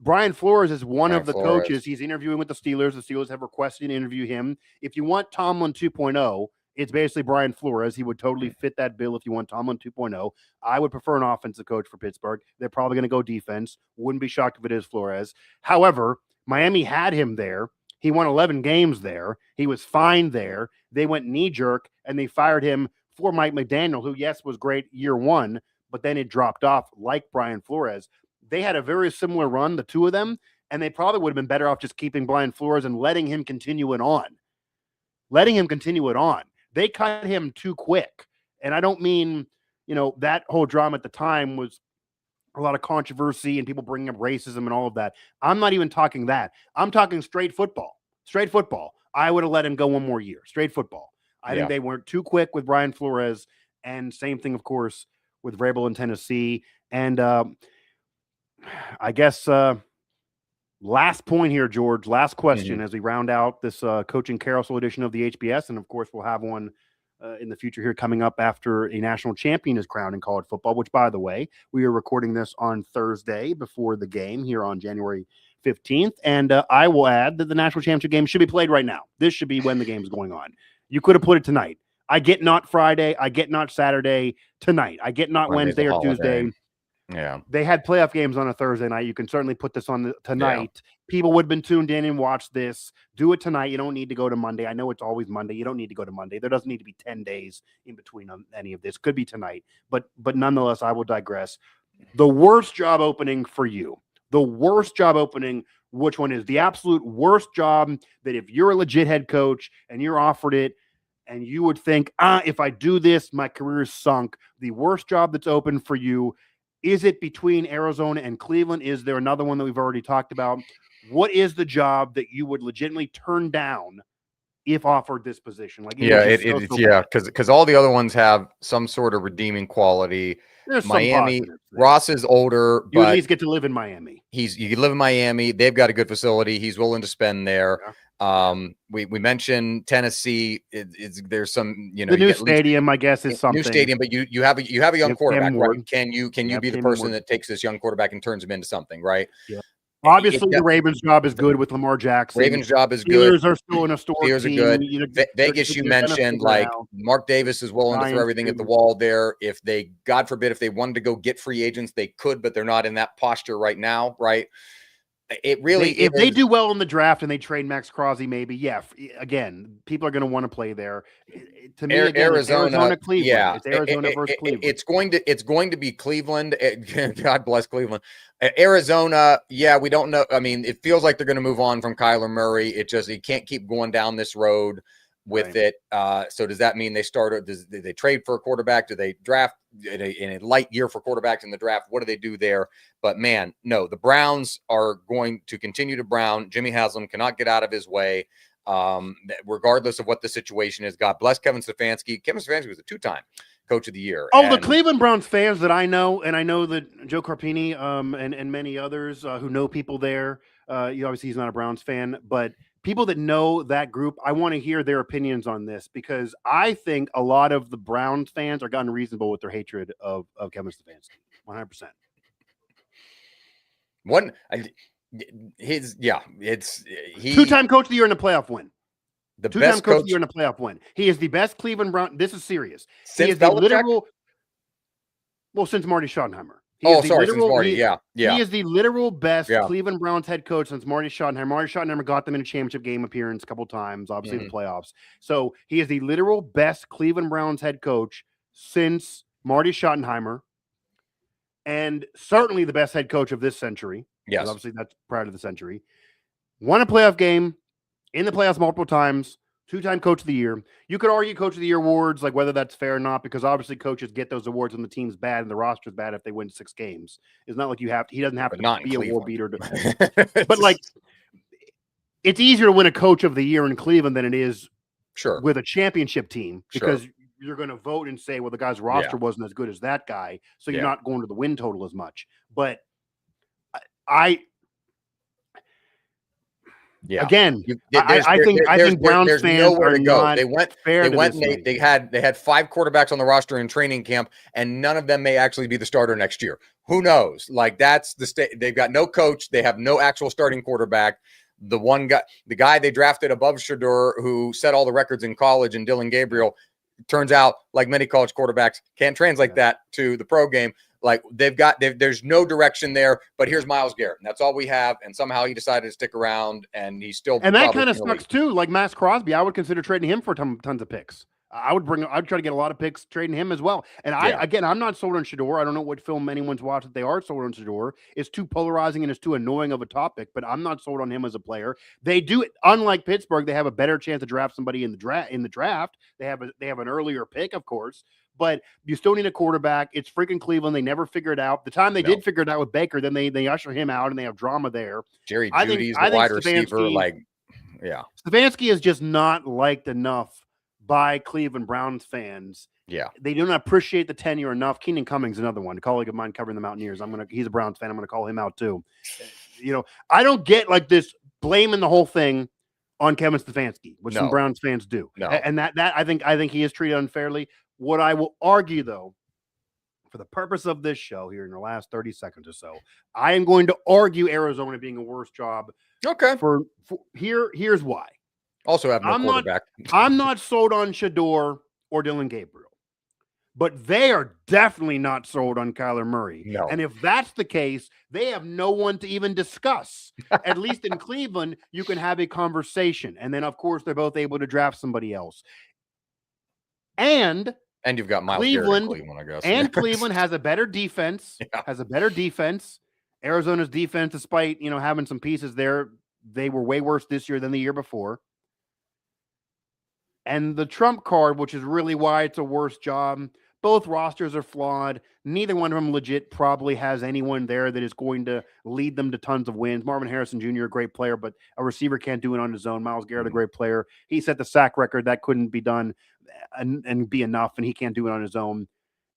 Brian Flores is one of the coaches. He's interviewing with the Steelers. The Steelers have requested to interview him. If you want Tomlin 2.0, it's basically Brian Flores. He would totally fit that bill if you want Tomlin 2.0. I would prefer an offensive coach for Pittsburgh. They're probably going to go defense. Wouldn't be shocked if it is Flores. However, Miami had him there. He won 11 games there. He was fine there. They went knee-jerk, and they fired him for Mike McDaniel, who, yes, was great year one, but then it dropped off like Brian Flores. they had a very similar run, the two of them, and they probably would have been better off just keeping Brian Flores and letting him continue it on. They cut him too quick. And I don't mean, that whole drama at the time was a lot of controversy and people bringing up racism and all of that. I'm not even talking that. I'm talking straight football. I would have let him go one more year. Straight football. I think they weren't too quick with Brian Flores, and same thing, of course, with Vrabel in Tennessee. And I guess last point here, George, last question as we round out this coaching carousel edition of the HBS. And of course, we'll have one in the future here coming up after a national champion is crowned in college football, which, by the way, we are recording this on Thursday before the game here on January 15th. And I will add that the national championship game should be played right now. This should be when the game is going on. You could have put it tonight. I get not Friday. I get not Saturday. Tonight. I get not Wednesday or Tuesday. Yeah. They had playoff games on a Thursday night. You can certainly put this on tonight. Yeah. People would have been tuned in and watched this. Do it tonight. You don't need to go to Monday. I know it's always Monday. You don't need to go to Monday. There doesn't need to be 10 days in between on any of this. Could be tonight. But nonetheless, I will digress. The worst job opening for you. The worst job opening, which one is the absolute worst job that if you're a legit head coach and you're offered it and you would think, if I do this, my career is sunk. The worst job that's open for you. Is it between Arizona and Cleveland? Is there another one that we've already talked about? What is the job that you would legitimately turn down if offered this position? Because all the other ones have some sort of redeeming quality. There's Miami, Ross is older, you but at least get to live in Miami. You can live in Miami. They've got a good facility. He's willing to spend there. Yeah. We mentioned Tennessee. There's some, the new stadium, I guess, is something. New stadium, but you have a young quarterback, right? Can you be the person that takes this young quarterback and turns him into something, right? Yeah. Obviously, the Ravens' job is good with Lamar Jackson. Ravens' job is good. Steelers are still in a store. Steelers are good. Vegas, you mentioned, like Mark Davis is willing to throw everything at the wall there. If they, God forbid, if they wanted to go get free agents, they could, but they're not in that posture right now, right? It really, if they do well in the draft and they trade Max Crosby, maybe, again, people are going to want to play there. To me, again, Arizona, Cleveland. Yeah, it's Arizona versus Cleveland. It's going to be Cleveland. God bless Cleveland. Arizona, we don't know. I mean, it feels like they're going to move on from Kyler Murray. You can't keep going down this road with it. So does that mean they trade for a quarterback? Do they draft in a light year for quarterbacks in the draft? What do they do there? But man, no, the Browns are going to continue to Brown. Jimmy Haslam cannot get out of his way, regardless of what the situation is. God bless Kevin Stefanski. Kevin Stefanski was a 2-time coach of the year. The Cleveland Browns fans that I know, and I know that Joe Carpini and many others who know people there, obviously he's not a Browns fan, but people that know that group, I want to hear their opinions on this, because I think a lot of the Browns fans are gotten reasonable with their hatred of Kevin Stefanski. 100%. Two-time coach of the year in a playoff win. The Two-time best coach of the year in a playoff win. He is the best Cleveland Brown. This is serious. Since he is the literal. Well, since Marty Schottenheimer. Since Marty. Yeah. He is the literal best Cleveland Browns head coach since Marty Schottenheimer. Marty Schottenheimer got them in a championship game appearance a couple times, obviously the playoffs. So he is the literal best Cleveland Browns head coach since Marty Schottenheimer, and certainly the best head coach of this century. Yes. Obviously, that's prior to the century. Won a playoff game, in the playoffs multiple times, 2-time coach of the year. You could argue coach of the year awards, like whether that's fair or not, because obviously coaches get those awards when the team's bad and the roster's bad if they win 6 games. It's not like he doesn't have to be a war beater. But like, it's easier to win a coach of the year in Cleveland than it is with a championship team, because you're going to vote and say, well, the guy's roster wasn't as good as that guy, so you're not going to the win total as much. But again, I think Browns fans nowhere are to go. not They went fair. They had 5 quarterbacks on the roster in training camp, and none of them may actually be the starter next year. Who knows? Like, that's the state. They've got no coach. They have no actual starting quarterback. The guy they drafted above Shador, who set all the records in college, and Dylan Gabriel, turns out, like many college quarterbacks, can't translate that to the pro game. Like, there's no direction there, but here's Myles Garrett, and that's all we have. And somehow he decided to stick around, and he's still. And that kind of sucks too. Like Max Crosby, I would consider trading him for tons of picks. I'd try to get a lot of picks trading him as well. And I'm not sold on Shedeur. I don't know what film anyone's watched that they are sold on Shedeur. It's too polarizing and it's too annoying of a topic, but I'm not sold on him as a player. They do, unlike Pittsburgh, they have a better chance to draft somebody in the draft. They have an earlier pick, of course, but you still need a quarterback. It's freaking Cleveland. They never figured it out. The time they did figure it out with Baker, then they usher him out and they have drama there. Jerry Jeudy's the wide receiver. Stefanski is just not liked enough by Cleveland Browns fans. Yeah. They don't appreciate the tenure enough. Keenan Cummings, another one, a colleague of mine covering the Mountaineers. He's a Browns fan. I'm going to call him out too. I don't get like this blaming the whole thing on Kevin Stefanski, which some Browns fans do. No. And that I think he is treated unfairly. What I will argue though, for the purpose of this show here in the last 30 seconds or so, I am going to argue Arizona being a worse job. Okay. Here's why. Also have no quarterback. I'm not sold on Shedeur or Dylan Gabriel, but they are definitely not sold on Kyler Murray. No. And if that's the case, they have no one to even discuss. At least in Cleveland, you can have a conversation. And then, of course, they're both able to draft somebody else. And you've got Miles Garrett in Cleveland, I guess. And Cleveland has a better defense. Arizona's defense, despite, having some pieces there, they were way worse this year than the year before. And the trump card, which is really why it's a worse job, both rosters are flawed. Neither one of them legit probably has anyone there that is going to lead them to tons of wins. Marvin Harrison Jr., a great player, but a receiver can't do it on his own. Miles Garrett, a great player. He set the sack record. That couldn't be done and be enough, and he can't do it on his own.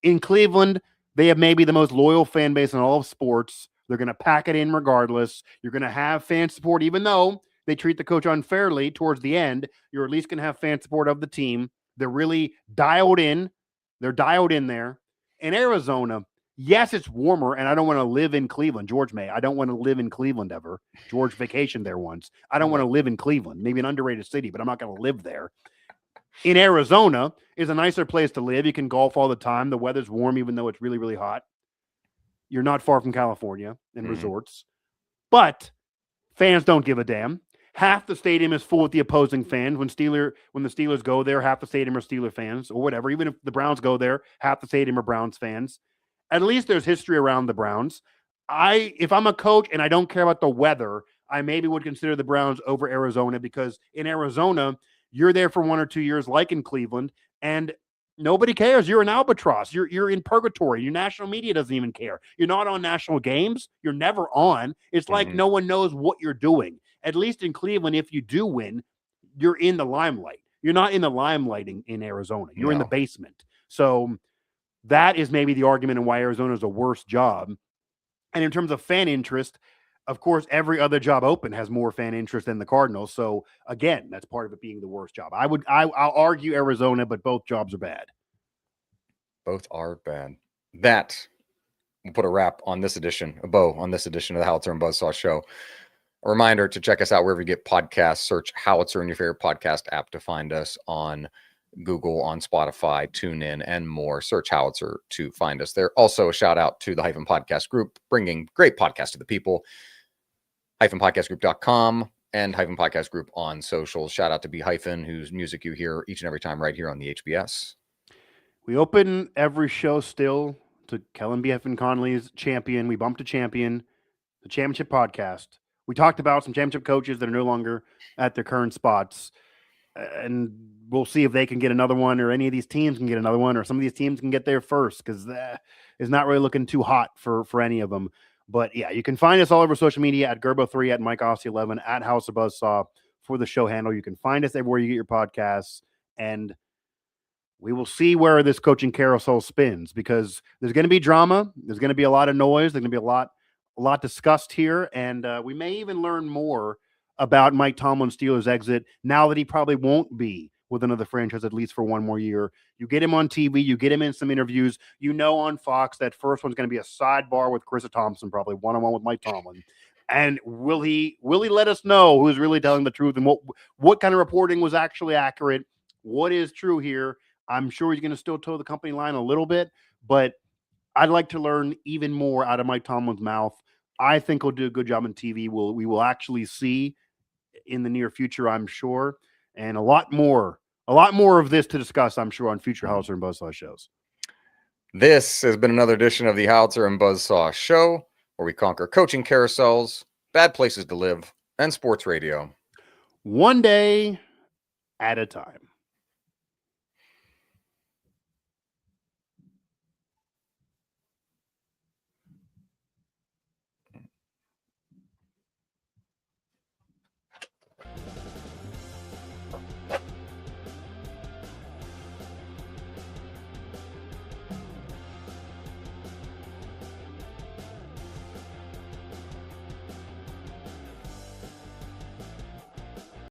In Cleveland, they have maybe the most loyal fan base in all of sports. They're going to pack it in regardless. You're going to have fan support, even though they treat the coach unfairly towards the end. You're at least going to have fan support of the team. They're really dialed in. They're dialed in there. In Arizona, yes, it's warmer, and I don't want to live in Cleveland. George may. I don't want to live in Cleveland ever. George vacationed there once. I don't want to live in Cleveland. Maybe an underrated city, but I'm not going to live there. In Arizona is a nicer place to live. You can golf all the time. The weather's warm, even though it's really, really hot. You're not far from California and resorts. But fans don't give a damn. Half the stadium is full with the opposing fans. When the Steelers go there, half the stadium are Steeler fans or whatever. Even if the Browns go there, half the stadium are Browns fans. At least there's history around the Browns. If I'm a coach and I don't care about the weather, I maybe would consider the Browns over Arizona, because in Arizona, you're there for 1 or 2 years, like in Cleveland, and nobody cares. You're an albatross. You're in purgatory. Your national media doesn't even care. You're not on national games. You're never on. It's like no one knows what you're doing. At least in Cleveland, if you do win, you're in the limelight. You're not in the limelight in Arizona. You're in the basement. So that is maybe the argument in why Arizona is a worse job. And in terms of fan interest, of course, every other job open has more fan interest than the Cardinals. So again, that's part of it being the worst job. I'll argue Arizona, but both jobs are bad. Both are bad. That will put a bow on this edition of the Howitzer and Buzz-saw Show. A reminder to check us out wherever you get podcasts. Search Howitzer in your favorite podcast app to find us on Google, on Spotify, TuneIn, and more. Search Howitzer to find us there. Also, a shout out to the Hyphen Podcast Group, bringing great podcasts to the people. HyphenPodcastGroup.com and Hyphen Podcast Group on social. Shout out to B Hyphen, whose music you hear each and every time right here on the HBS. We open every show still to Kellen B. Hyphen Conley's Champion. We bumped a champion, the championship podcast. We talked about some championship coaches that are no longer at their current spots. And we'll see if they can get another one, or any of these teams can get another one, or some of these teams can get there first, because that is not really looking too hot for any of them. But yeah, you can find us all over social media at Gerbo3, at Mike Asti 11, at House of Buzz-saw for the show handle. You can find us everywhere you get your podcasts, and we will see where this coaching carousel spins, because there's going to be drama. There's going to be a lot of noise. There's going to be a lot discussed here, and we may even learn more about Mike Tomlin's Steelers exit now that he probably won't be with another franchise, at least for one more year. You get him on TV, you get him in some interviews. On Fox, that first one's going to be a sidebar with Chris Thompson, probably one-on-one with Mike Tomlin. And will he let us know who's really telling the truth, and what kind of reporting was actually accurate? What is true here? I'm sure he's going to still toe the company line a little bit, but I'd like to learn even more out of Mike Tomlin's mouth. I think he'll do a good job on TV. We will actually see in the near future, I'm sure, and a lot more A lot more of this to discuss, I'm sure, on future Howitzer and Buzz-saw shows. This has been another edition of the Howitzer and Buzz-saw Show, where we conquer coaching carousels, bad places to live, and sports radio. One day at a time.